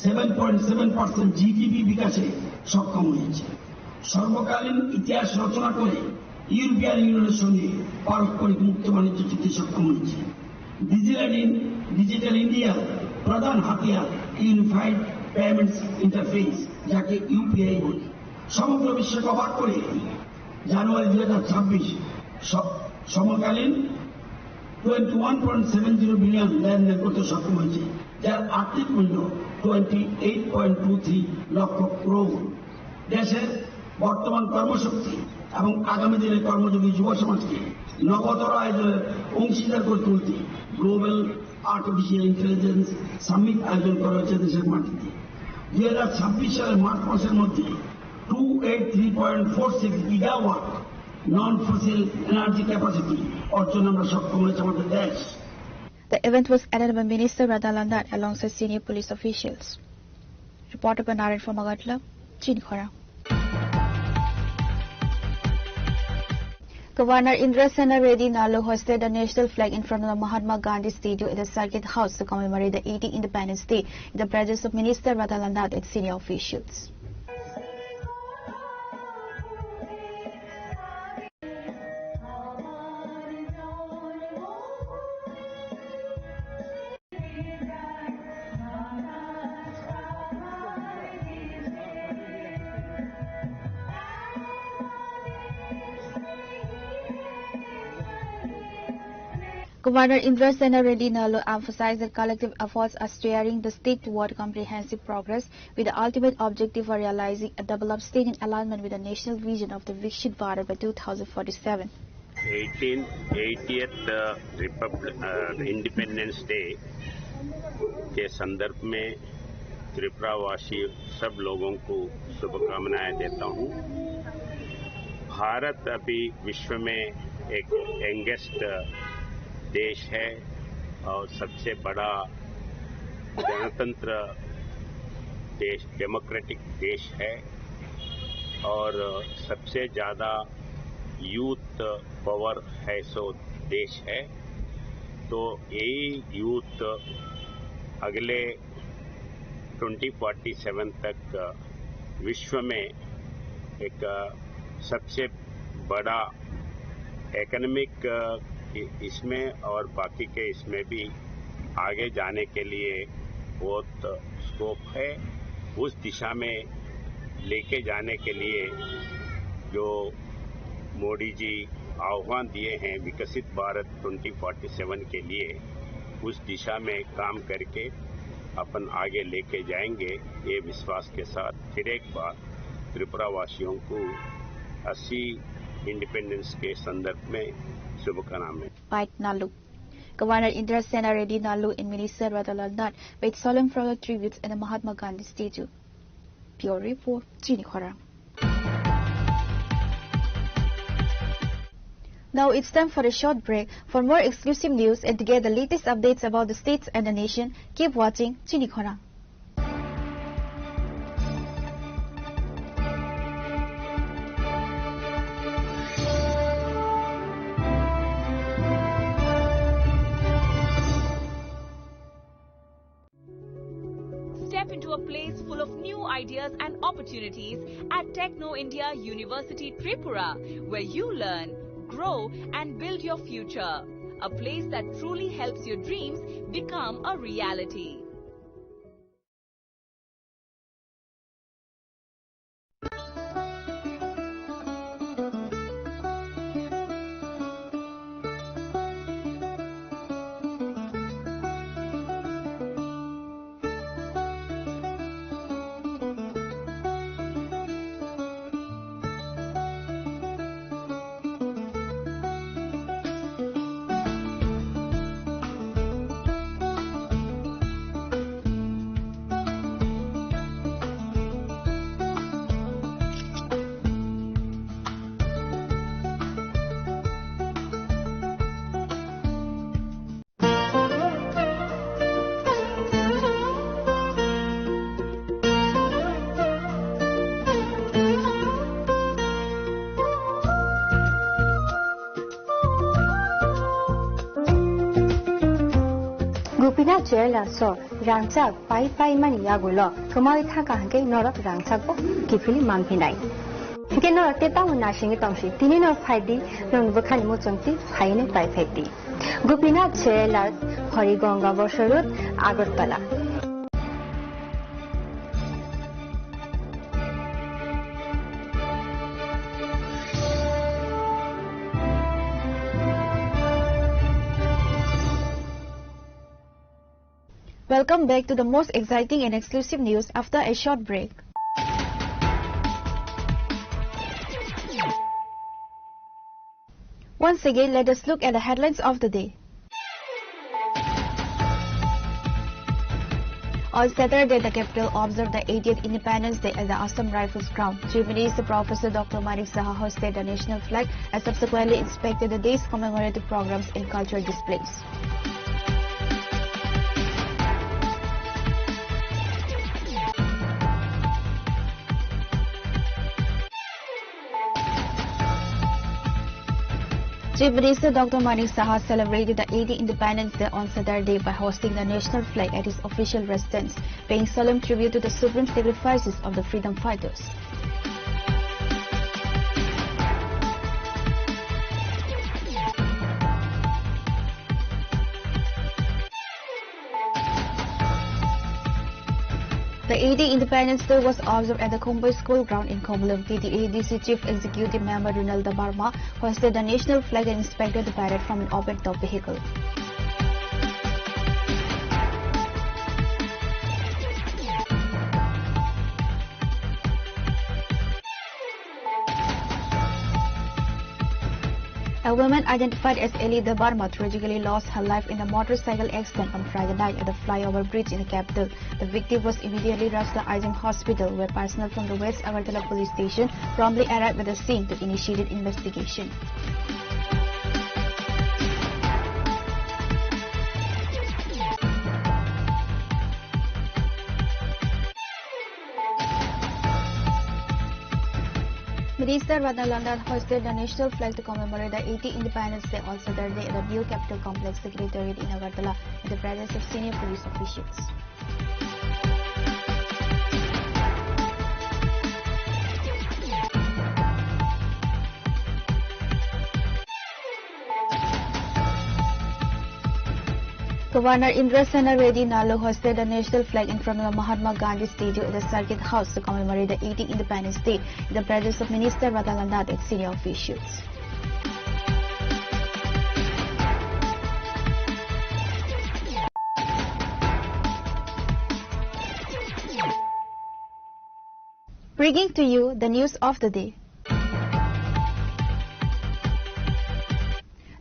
7.7% জিডিপি বিকাশে সক্ষম হয়েছে। সর্বকালীন ইতিহাস রচনা করে ইউরোপিয়ান ইউনিয়নের সঙ্গে পারস্পরিক মুক্ত বাণিজ্য চুক্তি সক্ষম হয়েছে। ডিজিটাল ইন্ডিয়ার প্রধান হাতিয়ার ইউনিফাইড পেমেন্টস ইন্টারফেস, যাকে ইউপিআই বলি, সমগ্র বিশ্বকে অবাক করে জানুয়ারি 2026 সমকালীন 21.70 বিলিয়ন লেনদেন করতে সক্ষম হয়েছে, যার আর্থিক মূল্য 28.23 লক্ষ করোড়। দেশের বর্তমান কর্মশক্তি এবং আগামী দিনের কর্মযোগী যুব সমাজকে নবতর আয়োজনের অংশীদার করে তুলতে গ্লোবাল আর্টিফিশিয়াল ইন্টেলিজেন্স সামিট আয়োজন করা হয়েছে দেশের মাটিতে। 2026 সালের মার্চ মাসের মধ্যে 283.46 গিগাওয়াট নন ফসিল এনার্জি ক্যাপাসিটি অর্জন আমরা সক্ষম হয়েছে আমাদের দেশ। The event was attended by Minister Radha Landat alongside senior police officials. Reporter by Naren from Agatla, Chinikhara. Governor Indra Sena Reddy Nalu hoisted a national flag in front of the Mahatma Gandhi Statue at the Circuit House to commemorate the 80th Independence Day in the presence of Minister Radha Landat and senior officials. Governor Indra Sena Reddy Nalu emphasized that collective efforts are steering the state toward comprehensive progress with the ultimate objective of realizing a developed state in alignment with the national vision of the Vikshit Bharat by 2047. 80th independence day के संदर्भ में त्रिपुरावासी सब लोगों को शुभकामनाएं देता हूं। भारत अभी विश्व में एक यंगेस्ट देश है और सबसे बड़ा गणतंत्र देश, डेमोक्रेटिक देश है और सबसे ज़्यादा यूथ पावर है सो देश है। तो यही यूथ अगले 2047 तक विश्व में एक सबसे बड़ा इकोनॉमिक इसमें और बाकी के इसमें भी आगे जाने के लिए बहुत स्कोप है। उस दिशा में लेके जाने के लिए जो मोदी जी आह्वान दिए हैं विकसित भारत 2047 के लिए, उस दिशा में काम करके अपन आगे लेके जाएंगे, ये विश्वास के साथ फिर एक बार त्रिपुरा वासियों को 80 इंडिपेंडेंस के संदर्भ में शुभकामनाएं। By Nalu. Governor Indra Sena Reddy Nalu and Minister Radha Landat paid solemn floral tributes at the Mahatma Gandhi statue. Pure report, Chinikhara. Now it's time for a short break. For more exclusive news and to get the latest updates about the states and the nation, keep watching Chinikhara. Step into a place full of new ideas and opportunities at Techno India University Tripura, where you learn, grow and build your future. A place that truly helps your dreams become a reality. Gupina Chela so Rangchak Pai Pai Mani Yagulo, Kamai Taka Nor of Rangchako, Kifili Mampinai. Genor Teta Nashing Tomshi, Tinino Pidi, Rung Bukan Mutunti, Paine by Peti. Gupina Chela, Horigonga Bosharut, Agartala. Welcome back to the most exciting and exclusive news after a short break. Once again, let us look at the headlines of the day. On Saturday, the capital observed the 80th Independence Day at the Assam Rifles ground. Chief Minister Professor Dr. Manik Saha hosted the national flag and subsequently inspected the day's commemorative programs and cultural displays. Chief Minister Dr. Manik Saha celebrated the 80th Independence Day on Saturday by hosting the national flag at his official residence, paying solemn tribute to the supreme sacrifices of the freedom fighters. The 80th Independence Day was observed at the Kumbai School Ground in Komalum. PTADC Chief Executive Member Ronaldo Barma hosted the national flag and inspected the parade from an open-top vehicle. A woman identified as Elida Barma tragically lost her life in a motorcycle accident on Friday night at the flyover bridge in the capital. The victim was immediately rushed to IGM Hospital, where personnel from the West Agartala police station promptly arrived at the scene to initiate an investigation. Minister Radhalandat hosted the national flag to commemorate the 80th Independence Day on Saturday at the new Capital Complex Secretariat in Agartala in the presence of senior police officials. Governor Indra Sena Reddy Nalu hosted the national flag in front of the Mahatma Gandhi Stadium at the Circuit House to commemorate the 80th Independence Day in the presence of Minister Radhalandat and senior officials. Bringing to you the news of the day.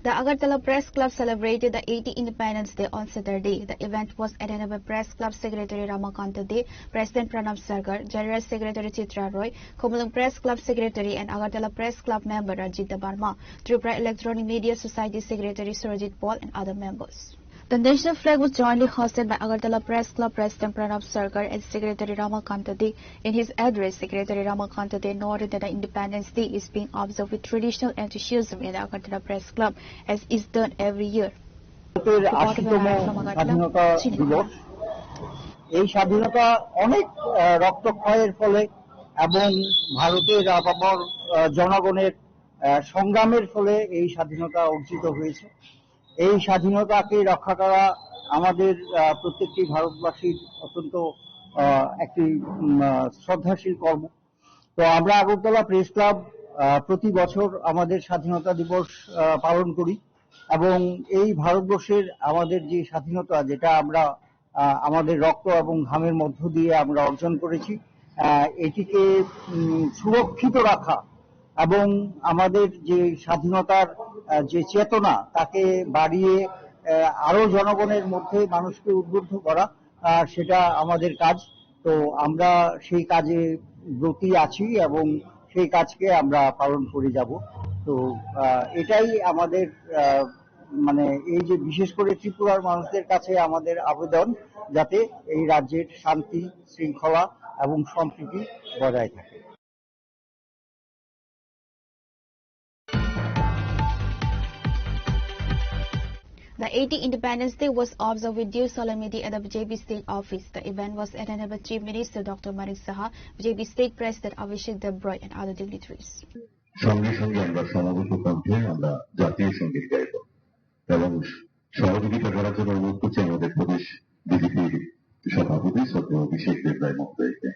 The Agartala Press Club celebrated the 80th Independence Day on Saturday. The event was attended by Press Club Secretary Ramakanta De, President Pranab Sarkar, General Secretary Chitra Roy, Komalung Press Club Secretary and Agartala Press Club member Rajita Barma, Tripura Electronic Media Society Secretary Surajit Paul and other members. The national flag was jointly hosted by Agartala Press Club President Pranab Sarkar and Secretary Ramakanta De. In his address, Secretary Ramakanta De noted that the Independence Day is being observed with traditional enthusiasm in the Agartala Press Club, as is done every year. এই স্বাধীনতা অনেক রক্তক্ষয়ের ফলে এবং ভারতের আপামর জনগণের সংগ্রামের ফলে এই স্বাধীনতা অর্জিত হয়েছে। এই স্বাধীনতাকে রক্ষা করা আমাদের প্রত্যেকটি ভারতবাসীর অত্যন্ত একটি শ্রদ্ধাশীল কর্ম। তো আমরা আগরতলা প্রেস ক্লাব প্রতি বছর আমাদের স্বাধীনতা দিবস পালন করি এবং এই ভারতবর্ষের আমাদের যে স্বাধীনতা, যেটা আমরা আমাদের রক্ত এবং ঘামের মধ্য দিয়ে আমরা অর্জন করেছি, এটিকে সুরক্ষিত রাখা এবং আমাদের যে স্বাধীনতার যে চেতনা তাকে বাড়িয়ে আরো জনগণের মধ্যে মানুষকে উদ্বুদ্ধ করা, সেটা আমাদের কাজ। তো আমরা সেই কাজে ব্রতী আছি এবং সেই কাজকে আমরা পালন করে যাব। তো এটাই আমাদের মানে এই যে বিশেষ করে ত্রিপুরার মানুষদের কাছে আমাদের আবেদন, যাতে এই রাজ্যের শান্তি শৃঙ্খলা এবং সম্প্রীতি বজায় থাকে। The 80th Independence Day was observed with due solemnity at the BJP State Office. The event was attended by Chief Minister Dr. Manik Saha, BJP State President Abhishek Debroy and other dignitaries. সঙ্গে সঙ্গে আমরা সমবেত কণ্ঠে আমরা জাতীয় সঙ্গীত গাইব এবং সহযোগিতা করার জন্য অনুরোধ করছি আমাদের প্রদেশ বিজেপির সভাপতি শ্রদ্ধেয় অভিষেক দেবরায় মহোদয়কে।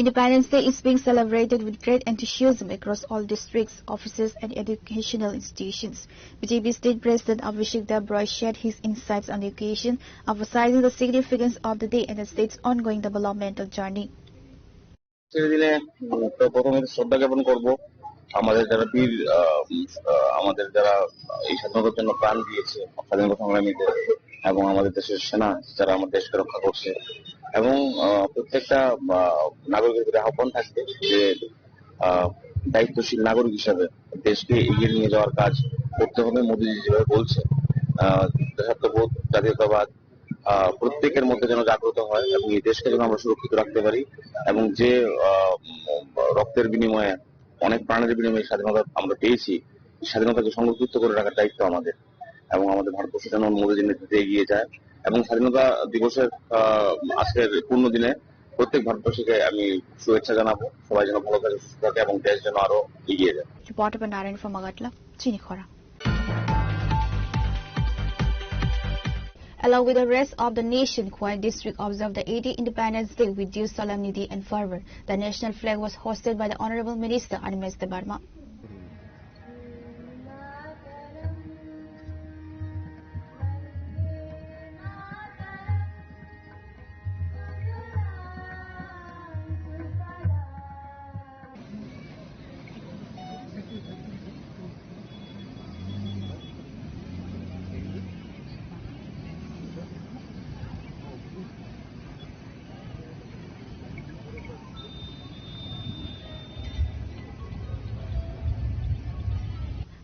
Independence Day is being celebrated with great enthusiasm across all districts, offices and educational institutions. BJP State President Abhishek Debroy shared his insights on the occasion, emphasizing the significance of the day and the state's ongoing developmental journey. প্রথমে শ্রদ্ধা জ্ঞাপন করব আমাদের যারা বীর আমাদের যারা এই স্বাধীনতার জন্য প্রাণ দিয়েছে স্বাধীনতা সংগ্রামীদের এবং আমাদের দেশের সেনা যারা আমাদের দেশকে রক্ষা করছে এবং প্রত্যেকটা নাগরিকের প্রতি আহ্বান থাকবে যে দায়িত্বশীল নাগরিক হিসাবে দেশকে এগিয়ে নিয়ে যাওয়ার কাজ করতে হবে। মোদীজি যেভাবে বলছে দেশাত্মবোধ জাতীয়তাবাদ প্রত্যেকের মধ্যে যেন জাগ্রত হয় এবং এই দেশকে যেন আমরা সুরক্ষিত রাখতে পারি এবং যে রক্তের বিনিময়ে অনেক প্রাণের বিনিময়ে স্বাধীনতা আমরা পেয়েছি স্বাধীনতাকে সংরক্ষিত করে রাখার দায়িত্ব আমাদের এবং আমাদের ভারতবর্ষ যেন মোদীজির নেতৃত্বে এগিয়ে যায় এবং স্বাধীনতা দিবসের আজকের পূর্ণ দিনে প্রত্যেক ভারতবাসীকে আমি শুভেচ্ছা জানাবো। সবাই যেন ভালো থাকে, সুস্থ থাকে এবং দেশ যেন আরো এগিয়ে যায়। Reporter by Narayan from Magatla, Chinikhora. Along with the rest of the nation, Khwaই district observed the 80th Independence Day with due solemnity and fervor. The national flag was hosted by the Honorable Minister Animesh Debarma.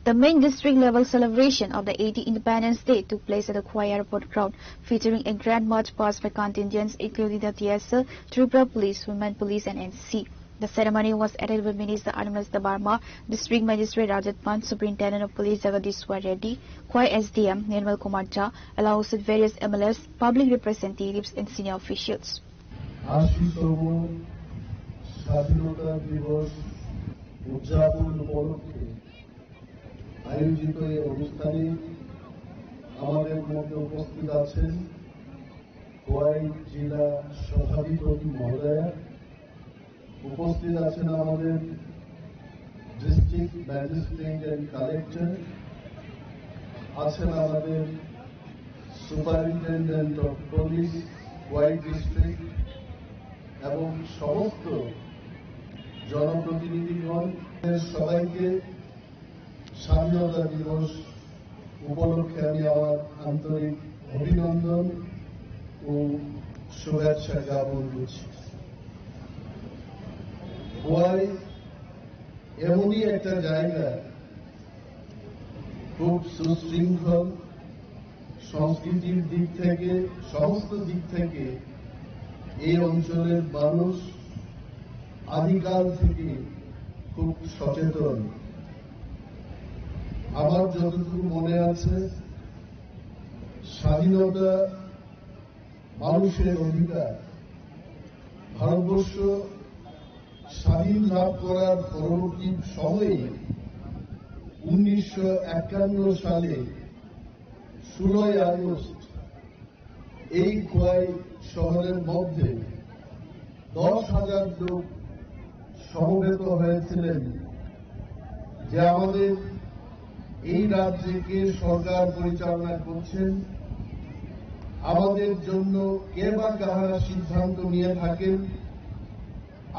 The main district-level celebration of the 80th Independence Day took place at the Khwaই Airport ground, featuring a grand march past by contingents including the TSL, Tripura Police, Women Police and NCC. The ceremony was attended by Minister Animesh Debarma, District Magistrate Rajat Pant, Superintendent of Police Jagadishwar Reddy, Khwaই SDM Nirmal Kumar Jha, along with various MLAs, public representatives and senior officials. আয়োজিত এই অনুষ্ঠানে আমাদের মধ্যে উপস্থিত আছেন খোয়াই জেলা সভাধিপতি মহোদয়া, উপস্থিত আছেন আমাদের ডিস্ট্রিক্ট ম্যাজিস্ট্রেট এন্ড কালেক্টর, আছেন আমাদের superintendent of police Khowai district এবং সমস্ত জনপ্রতিনিধিগণ। সবাইকে স্বাধীনতা দিবস উপলক্ষে আমি আমার আন্তরিক অভিনন্দন ও শুভেচ্ছা জ্ঞাপন করছি। খোয়াই এমনই একটা জায়গা, খুব সুশৃঙ্খল, সংস্কৃতির দিক থেকে সমস্ত দিক থেকে এই অঞ্চলের মানুষ আদিকাল থেকে খুব সচেতন। আমার যতটুকু মনে আছে, স্বাধীনতা মানুষের অধিকার। ভারতবর্ষ স্বাধীন লাভ করার পরবর্তী সময়ে 1951 সালে 16ই আগস্ট এই খোয়াই শহরের মধ্যে 10,000 লোক সমবেত হয়েছিলেন যে আমাদের এই রাজ্যকে সরকার পরিচালনা করছেন, আমাদের জন্য কে বা কাহারা সিদ্ধান্ত নিয়ে থাকেন,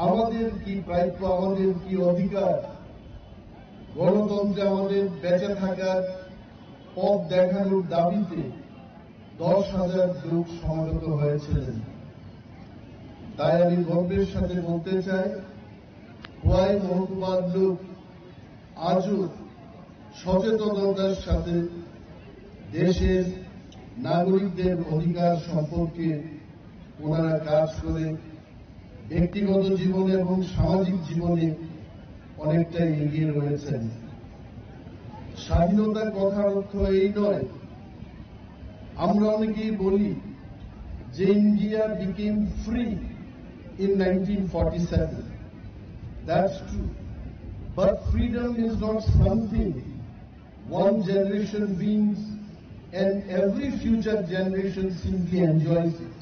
আমাদের কি প্রাপ্য, আমাদের কি অধিকার, গণতন্ত্রে আমাদের বেঁচে থাকার পথ দেখানোর দাবিতে 10,000 লোক সমবেত হয়েছিলেন। তাই আমি গর্বের সাথে বলতে চাই, খোয়াই মহকুমার লোক আজও সচেতনতার সাথে দেশের নাগরিকদের অধিকার সম্পর্কে ওনারা কাজ করে ব্যক্তিগত জীবনে এবং সামাজিক জীবনে অনেকটা এগিয়ে রয়েছেন। স্বাধীনতার কথার অর্থ এই নয়, আমরা অনেকেই বলি যে India became free in 1947. That's true. But freedom is not something one generation brings and every future generation simply enjoys it.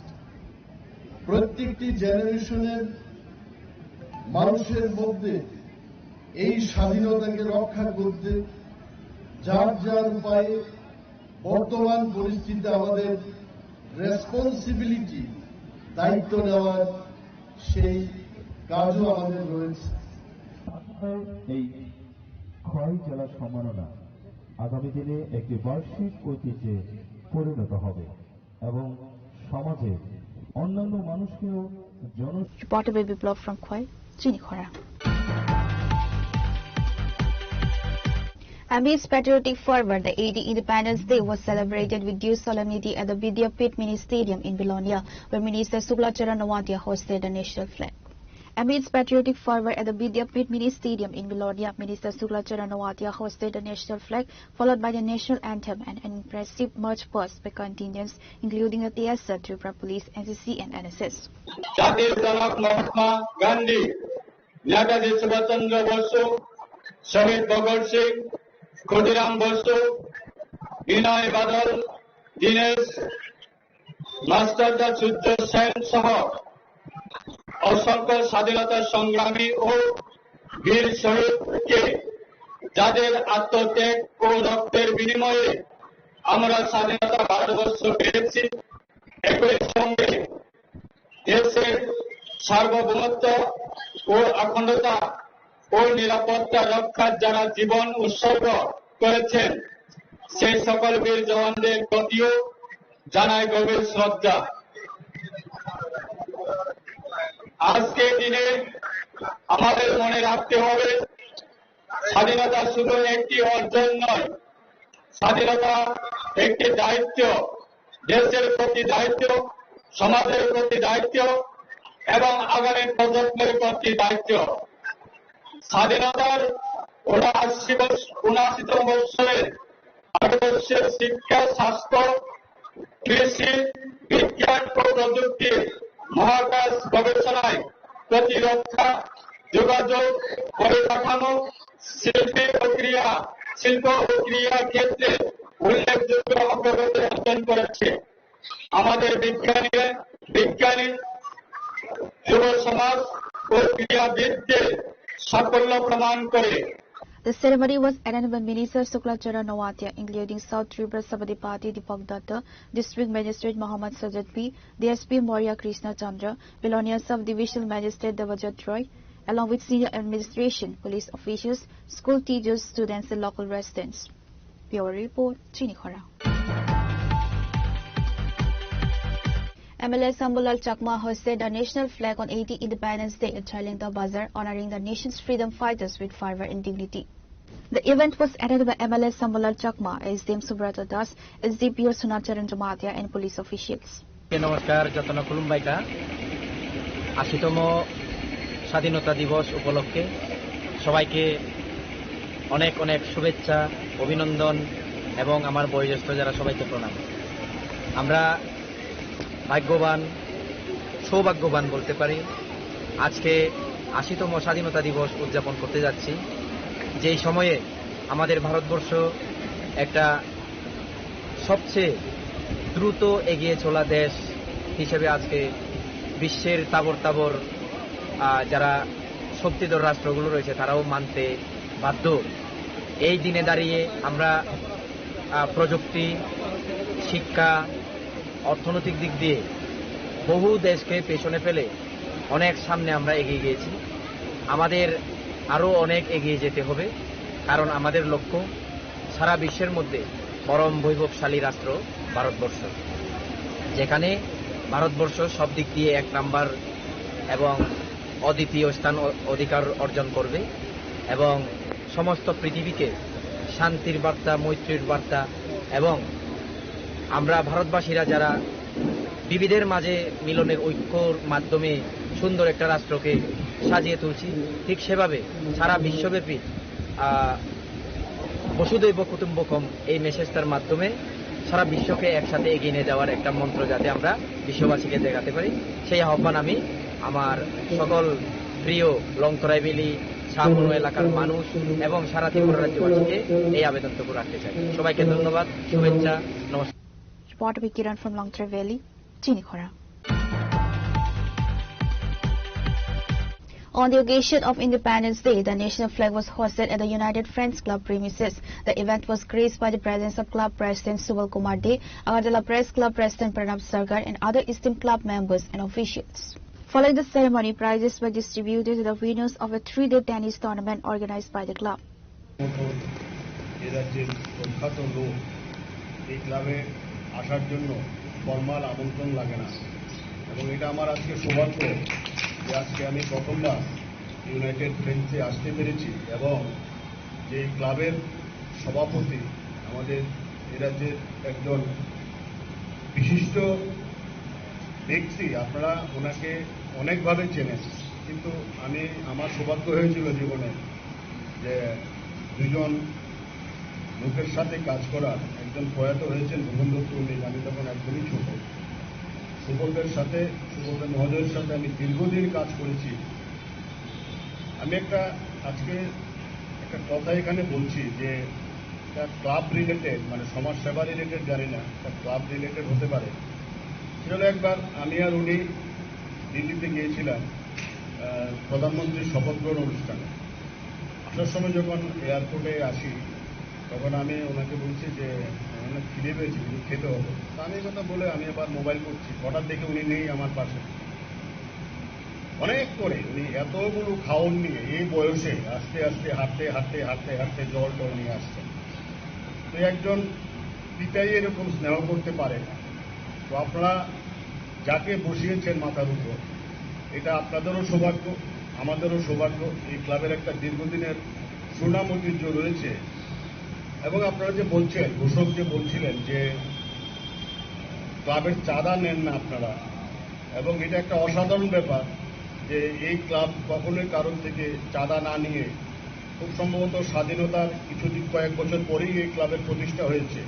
প্রত্যেকটি জেনারেশনের মানুষের মধ্যে এই স্বাধীনতাকে রক্ষা করতে যার যার উপায়ে বর্তমান পরিস্থিতিতে আমাদের রেসপন্সিবিলিটি, দায়িত্ব নেওয়ার সেই কাজও আমাদের রয়েছে। এই খোয়াই জেলা সম্মাননা আগামী দিনে একটি বার্ষিক ঐতিহ্যে পরিণত হবে এবং সমাজে অন্যান্য মানুষকেও Reporter by Biplov from Khoi, Chinikhora. Amidst patriotic fervor, the 80th Independence Day was celebrated with due solemnity at the Vidyapit Mini Stadium in Bilonia, where Minister Suklacharan Nawatia hosted the national flag. Amidst patriotic fervor at the Vidyapit Mini Stadium in Bilonia, Minister Suklacharan Nawatia hosted the national flag, followed by the national anthem and an impressive march past by contingents, including the TSR, Tripura Police, NCC, and NSS. জাতির জনক মহাত্মা গান্ধী, নেতাজি সুভাষচন্দ্র বসু, শহীদ ভগৎ সিং, ক্ষুদিরাম বসু, বিনয় বাদল, দীনেশ, মাস্টারদা সূর্য সেন সহ অসংখ্য স্বাধীনতা সংগ্রামী ও বীর শহীদকে, যাদের আত্মত্যাগ ও রক্তের বিনিময়ে আমরা স্বাধীনতা ভারতবর্ষ পেয়েছি, একই সঙ্গে দেশের সার্বভৌমত্ব ও অখণ্ডতা ও নিরাপত্তা রক্ষার যারা জীবন উৎসর্গ করেছেন, সেই সকল বীর জওয়ানদের প্রতিও জানাই গভীর শ্রদ্ধা। আজকের দিনে আমাদের মনে রাখতে হবে, স্বাধীনতা শুধু একটি অর্জন নয়, স্বাধীনতা একটি দায়িত্ব, দেশের প্রতি দায়িত্ব, সমাজের প্রতি দায়িত্ব এবং আগামী প্রজন্মের প্রতি দায়িত্ব। স্বাধীনতার ৭৯তম বৎসরে ভারতবর্ষের শিক্ষা, স্বাস্থ্য, কৃষি, বিজ্ঞান ও প্রযুক্তি, মহাকাশ গবেষণায়, প্রতিরক্ষা, যোগাযোগ, পরিকাঠামো, শিল্প ও ক্রিয়া ক্ষেত্রে উল্লেখযোগ্য অগ্রগতি অর্জন করেছে। আমাদের বিজ্ঞানী, যুব সমাজ ও ক্রীড়াবিদদের সাফল্য প্রমাণ করে। The ceremony was attended by Minister Suklacharan Nawatia, including South Tripura Sabadipati Deepak Datta, District Magistrate Mohammad Sajjad P, DSP Maurya Krishna Chandra, Bilonia Sub-Divisional Magistrate Devajat Roy, along with senior administration, police officials, school teachers, students, and local residents. Bureau Report, Chinikhora. MLA Sambulal Chakma hosted a national flag on 80th Independence Day at Chailingta Bazar, honoring the nation's freedom fighters with fervor and dignity. The event was attended by MLA Sambulal Chakma, SDM Subrata Das, SDPO Sunacharan Jamatia, and police officials. নমস্কার, যতন খুলুমবাইকা। ৮০তম স্বাধীনতা দিবস উপলক্ষে সবাইকে অনেক অনেক শুভেচ্ছা, অভিনন্দন এবং আমার বয়োজ্যেষ্ঠ যারা সবাইকে প্রণাম। আমরা ভাগ্যবান, সৌভাগ্যবান বলতে পারি, আজকে ৮০তম স্বাধীনতা দিবস উদযাপন করতে যাচ্ছি, যেই সময়ে আমাদের ভারতবর্ষ একটা সবচেয়ে দ্রুত এগিয়ে চলা দেশ হিসেবে আজকে বিশ্বের তাবর যারা শক্তিধর রাষ্ট্রগুলো রয়েছে তারাও মানতে বাধ্য। এই দিনে দাঁড়িয়ে আমরা প্রযুক্তি, শিক্ষা, অর্থনৈতিক দিক দিয়ে বহু দেশকে পেছনে ফেলে অনেক সামনে আমরা এগিয়ে গিয়েছি। আমাদের আরও অনেক এগিয়ে যেতে হবে, কারণ আমাদের লক্ষ্য সারা বিশ্বের মধ্যে পরম বৈভবশালী রাষ্ট্র ভারতবর্ষ, যেখানে ভারতবর্ষ সব দিক দিয়ে ১ নাম্বার এবং অদ্বিতীয় স্থান অধিকার অর্জন করবে এবং সমস্ত পৃথিবীকে শান্তির বার্তা, মৈত্রীর বার্তা এবং আমরা ভারতবাসীরা যারা বিবিধের মাঝে মিলনের ঐক্যর মাধ্যমে সুন্দর একটা রাষ্ট্রকে সাজিয়ে তুলছি, ঠিক সেভাবে সারা বিশ্বব্যাপী বসুধৈব কুটুম্বকম এই মেসেজটার মাধ্যমে সারা বিশ্বকে একসাথে এগিয়ে নিয়ে যাওয়ার একটা মন্ত্র যাতে আমরা বিশ্ববাসীকে দেখাতে পারি, সেই আহ্বান আমি আমার সকল প্রিয় লংতরাই ভ্যালি শাহপুর এলাকার মানুষ এবং সারা ত্রিপুরা রাজ্যবাসীকে এই আবেদনটুকু রাখতে চাই। সবাইকে ধন্যবাদ, শুভেচ্ছা, নমস্কার। Report by Kiran from Longtray Valley, Chinikhora. On the occasion of Independence Day, the national flag was hoisted at the United Friends Club premises. The event was graced by the presence of Club President Subal Kumar De, Agartala Press Club President Pranab Sarkar, and other esteemed club members and officials. Following the ceremony, prizes were distributed to the winners of a 3-day tennis tournament organized by the club. আসার জন্য formal আমন্ত্রণ লাগে না এবং এটা আমার আজকে সৌভাগ্য যে আজকে আমি প্রথমবার ইউনাইটেড ফ্রেন্ডসে আসতে পেরেছি এবং যে ক্লাবের সভাপতি আমাদের এ রাজ্যের একজন বিশিষ্ট ব্যক্তি, আপনারা ওনাকে অনেকভাবে চেনেন, কিন্তু আমার সৌভাগ্য হয়েছিল জীবনে যে দুজন লোকের সাথে কাজ করার। একজন প্রয়াত হয়েছেন ভুবন দত্ত, আমি তখন একদমই ছোট। সুবলদের মহোদয়ের সাথে আমি দীর্ঘদিন কাজ করেছি। আমি আজকে একটা কথা এখানে বলছি যে ক্লাব রিলেটেড, মানে সমাজ সেবা রিলেটেড জানি না, ক্লাব রিলেটেড হতে পারে। সেটা একবার আমি আর উনি দিল্লিতে গিয়েছিলাম প্রধানমন্ত্রীর শপথ গ্রহণ অনুষ্ঠানে। আসার সময় যখন এয়ারপোর্টে আসি তখন আমি ওনাকে বলছি যে অনেক খিদে পেয়েছি, কিন্তু খেতে হবে। তা আমি কথা বলে আমি আবার মোবাইল করছি, হঠাৎ দেখে উনি নেই আমার পাশে। অনেক করে উনি এতগুলো খাওয়ান নিয়ে এই বয়সে আস্তে আস্তে হাঁটতে হাঁটতে হাঁটতে হাঁটতে জল টল নিয়ে আসছেন। তো একজন পিতাই এরকম স্নেহ করতে পারে, তো আপনারা যাকে বসিয়েছেন মাথার উপর, এটা আপনাদেরও সৌভাগ্য, আমাদেরও সৌভাগ্য। এই ক্লাবের একটা দীর্ঘদিনের সুনাম ঐতিহ্য রয়েছে। এবং আপনারা যে বলছেন, ঘোষক যে বলছিলেন যে ক্লাবের চাঁদা নেন না আপনারা, এবং এটা একটা অসাধারণ ব্যাপার যে এই ক্লাব কখনোই কারণ থেকে চাঁদা না নিয়ে, খুব সম্ভবত স্বাধীনতার কয়েক বছর পরেই এই ক্লাবের প্রতিষ্ঠা হয়েছে,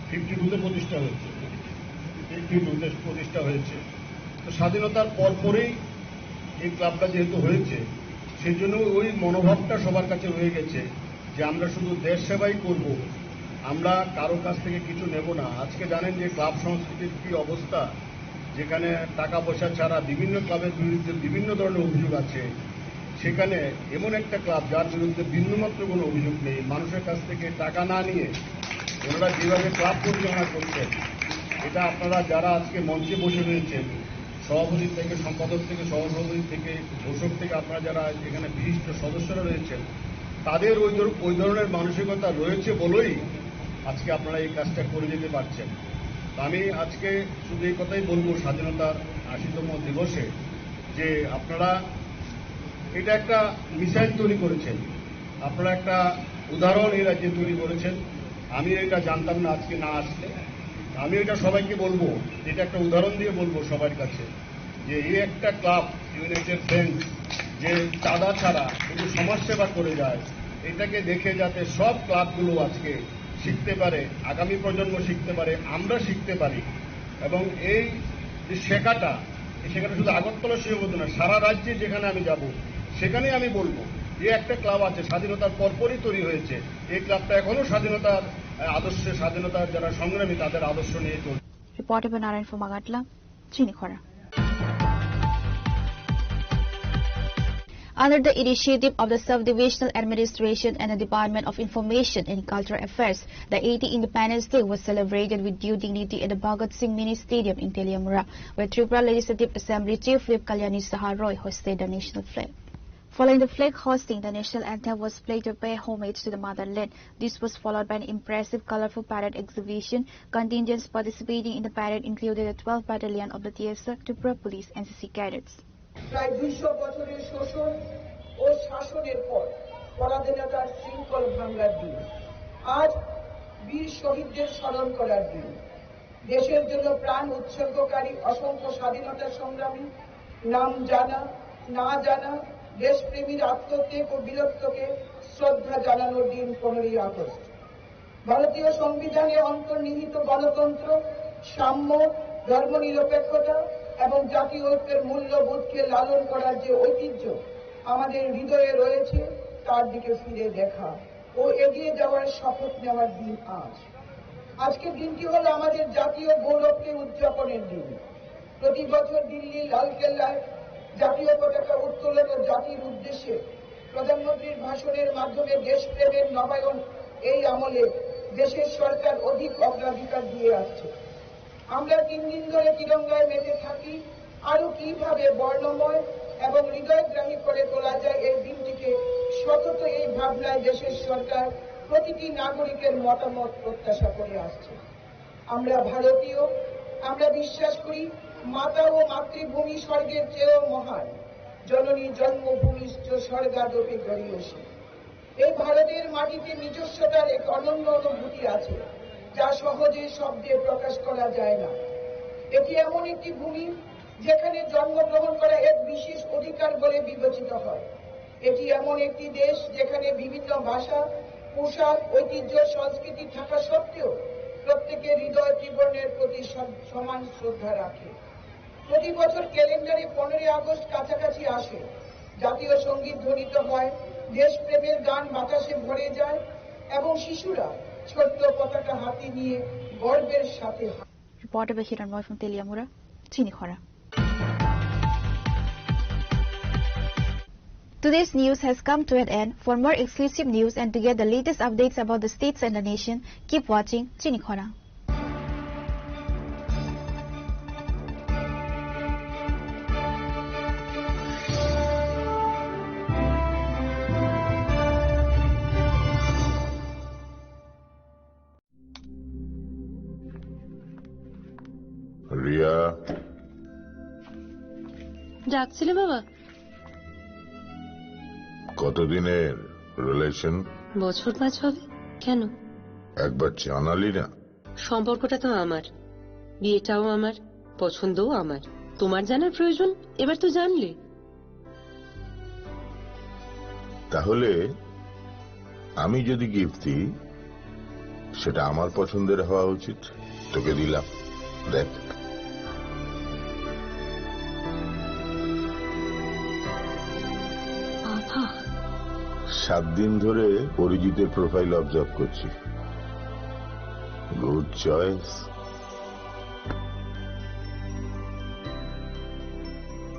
52-তে প্রতিষ্ঠা হয়েছে, 52-তে প্রতিষ্ঠা হয়েছে। তো স্বাধীনতার পরপরেই এই ক্লাবটা যেহেতু হয়েছে, সেই জন্য ওই মনোভাবটা সবার কাছে রয়ে গেছে যে আমরা শুধু দেশ সেবাই করব, আমরা কারো কাছ থেকে কিছু নেব না। আজকে জানেন যে ক্লাব সংস্কৃতির কি অবস্থা, যেখানে টাকা পয়সা ছাড়া বিভিন্ন ক্লাবের বিরুদ্ধে বিভিন্ন ধরনের অভিযোগ আছে। সেখানে এমন একটা ক্লাব যার বিরুদ্ধে বিন্দুমাত্র কোনো অভিযোগ নেই, মানুষের কাছ থেকে টাকা না নিয়ে ওনারা যেভাবে ক্লাব পরিচালনা করছেন, এটা আপনারা যারা আজকে মঞ্চে বসে রয়েছেন, সভাপতি থেকে সম্পাদক থেকে সহসভাপতি থেকে ঘোষক থেকে আপনারা যারা এখানে বিশিষ্ট সদস্যরা রয়েছেন, তাদের ওই ধরনের মানসিকতা রয়েছে বলেই আজকে আপনারা এই কাজটা করে যেতে পারছেন। আমি আজকে শুধু এই কথাই বলবো স্বাধীনতার ৮০তম দিবসে যে আপনারা এটা একটা মিসাইল তৈরি করেছেন, আপনারা একটা উদাহরণ এই রাজ্যে তৈরি করেছেন। আমি এটা জানতাম না আজকে না আসলে। আমি এটা সবাইকে বলবো, এটা একটা উদাহরণ দিয়ে বলবো সবার কাছে যে এই একটা ক্লাব ইউনাইটেড ফ্রেন্ডস যে চাঁদা ছাড়া কিন্তু সমাজসেবা করে যায়, এটাকে দেখে যাতে সব ক্লাবগুলো আজকে শিখতে পারে, আগামী প্রজন্ম শিখতে পারে, আমরা শিখতে পারি। এবং এই যে শেখাটা শুধু আগরতলা সীমাবদ্ধ না, সারা রাজ্যে যেখানে আমি যাব সেখানে আমি বলবো যে একটা ক্লাব আছে স্বাধীনতার পরপরই তৈরি হয়েছে, এই ক্লাবটা এখনো স্বাধীনতার আদর্শে, স্বাধীনতার যারা সংগ্রামী তাদের আদর্শ নিয়ে চলছে। Reported by Narayan from Agartala, Chinikhora. Under the initiative of the Subdivisional Administration and the Department of Information and Cultural Affairs, the 80th Independence Day was celebrated with due dignity at the Bhagat Singh Mini Stadium in Teliamura, where Tripura Legislative Assembly Chief Whip Kalyani Saha Roy hosted the national flag. Following the flag hosting, the national anthem was played to pay homage to the motherland. This was followed by an impressive, colorful parade exhibition. Contingents participating in the parade included the 12th Battalion of the TSR, Tripura Police, NCC cadets. প্রায় 200 বছরের শোষণ ও শাসনের পর পরাধীনতার শৃঙ্খল ভাঙার দিন। আজ বীর শহীদদের স্মরণ করার দিন। দেশের জন্য প্রাণ উৎসর্গকারী অসংখ্য স্বাধীনতা সংগ্রামী, নাম জানা না জানা দেশপ্রেমীর আত্মত্যাগ ও বীরত্বকে শ্রদ্ধা জানানোর দিন 15ই আগস্ট। ভারতীয় সংবিধানে অন্তর্নিহিত গণতন্ত্র, সাম্য, ধর্মনিরপেক্ষতা এবং জাতীয় ঐক্যের মূল্যবোধকে লালন করার যে ঐতিহ্য আমাদের হৃদয়ে রয়েছে, তার দিকে ফিরে দেখা ও এগিয়ে যাওয়ার শপথ নেওয়ার দিন আজ। আজকের দিনটি হল আমাদের জাতীয় গৌরবকে উদযাপনের দিন। প্রতি বছর দিল্লি লালকেল্লায় জাতীয় পতাকা উত্তোলন ও জাতির উদ্দেশ্যে প্রধানমন্ত্রীর ভাষণের মাধ্যমে দেশপ্রেমের নবায়ন এই আমলে দেশের সরকার অধিক অগ্রাধিকার দিয়ে আসছে। আমরা 3 দিন ধরে তিরঙ্গায় মেতে থাকি। আরো কিভাবে বর্ণময় এবং হৃদয়গ্রাহী করে তোলা যায় এই দিনটিকে, সতত এই ভাবনায় দেশের সরকার প্রতিটি নাগরিকের মতামত প্রত্যাশা করে আসছে। আমরা ভারতীয়, আমরা বিশ্বাস করি মাতা ও মাতৃভূমি স্বর্গের চেয়েও মহান। জননী জন্মভূমিশ্চ স্বর্গাদপি গরীয়সী। এই ভারতের মাটিতে নিজস্বতার এক অনন্য অনুভূতি আছে, যা সহজে শব্দে প্রকাশ করা যায় না। এটি এমন একটি ভূমি যেখানে জন্মগ্রহণ করা এক বিশেষ অধিকার বলে বিবেচিত হয়। এটি এমন একটি দেশ যেখানে বিভিন্ন ভাষা, পোশাক, ঐতিহ্য, সংস্কৃতি থাকা সত্ত্বেও প্রত্যেকের হৃদয় ত্রিবর্ণের প্রতি সমান শ্রদ্ধা রাখে। প্রতি বছর ক্যালেন্ডারে 15ই আগস্ট কাছাকাছি আসে, জাতীয় সঙ্গীত ধ্বনিত হয়, দেশপ্রেমের গান বাতাসে ভরে যায় এবং শিশুরা ছোট্ট পতাকা হাতে নিয়ে গর্বের সাথে। Reporter Bashir Anwar from Teliamura, Chinikhora. Today's news has come to an end. For more exclusive news and to get the latest updates about the states and the nation, keep watching Chinikhora. Riya, ডাকছিলে বাবা? কতদিনের relation? বছর 5 হবে। কেন? একবার জানালি না? সম্পর্কটা তো আমার, বিয়েটাও আমার, পছন্দও আমার। তোমার জানার প্রয়োজন এবার তো জানলে। তাহলে আমি যদি গিফট দিই, সেটা আমার পছন্দের হওয়া উচিত। তোকে দিলাম, দেখ। 7 দিন ধরে অরিজিতের প্রোফাইল অবজার্ভ করছি। Good choice.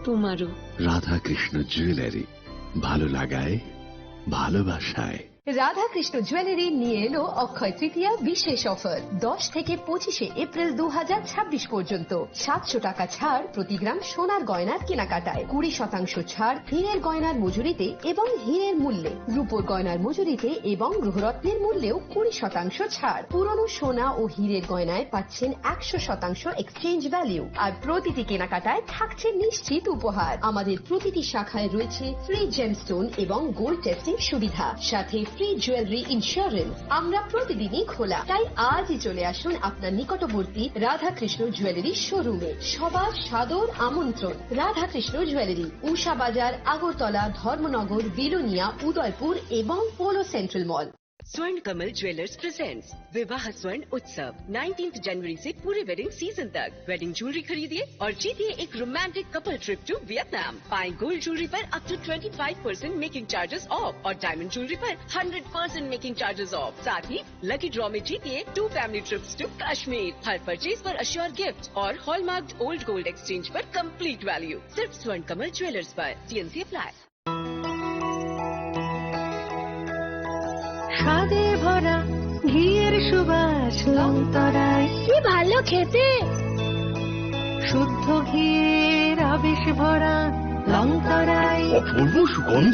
তোমারও। রাধাকৃষ্ণ জুয়েলারি, ভালো লাগায়, ভালোবাসায়। রাধাকৃষ্ণ জুয়েলারি নিয়ে এলো অক্ষয় তৃতীয়া বিশেষ অফার। 10 থেকে 25 এপ্রিল 2026 পর্যন্ত 700 টাকা ছাড় প্রতি গ্রাম সোনার গয়নার কেনাকাটায়, 20% ছাড় হীরের গয়নার মজুরিতে এবং হীরের মূল্যে, রূপোর গয়নার মজুরিতে এবং গ্রহরত্নের মূল্যেও 20% ছাড়। পুরনো সোনা ও হীরের গয়নায় পাচ্ছেন 100% এক্সচেঞ্জ ভ্যালু, আর প্রতিটি কেনাকাটায় থাকছে নিশ্চিত উপহার। আমাদের প্রতিটি শাখায় রয়েছে ফ্রি জেমস্টোন এবং গোল্ড টেস্টিং সুবিধা, সাথে ফ্রি জুয়েলারি ইন্স্যুরেন্স। আমরা প্রতিদিনই খোলা, তাই আজই চলে আসুন আপনার নিকটবর্তী রাধাকৃষ্ণ জুয়েলারি শোরুমে। সবার সাদর আমন্ত্রণ। রাধাকৃষ্ণ জুয়েলারি, উষা বাজার, আগরতলা, ধর্মনগর, বিলোনিয়া, उदयपुर एवं पोलो सेंट्रल मॉल। स्वर्ण कमल ज्वेलर्स प्रेजेंट्स विवाह स्वर्ण उत्सव 19 जनवरी से पूरे वेडिंग सीजन तक। वेडिंग ज्वेलरी खरीदिए और जीतिए एक romantic couple trip to Vietnam. पाएं गोल्ड ज्वेलरी पर up to 25% making charges off और डायमंड ज्वेलरी पर 100% मेकिंग चार्जेस ऑफ। साथ ही लकी ड्रॉ में जीतिए 2 फैमिली ट्रिप्स टू कश्मीर। हर परचेज पर अश्योर गिफ्ट और हॉलमार्क्ड ओल्ड गोल्ड एक्सचेंज पर कंप्लीट वैल्यू। सिर्फ स्वर्ण कमल ज्वेलर्स पर। TNC apply. স্বাদে ভরা ঘিয়ের সুবাস লংতরায়, কি ভালো খেতে। শুদ্ধ ঘিয়ের আবেশ ভরা লংতরায়, অপূর্ব সুগন্ধ।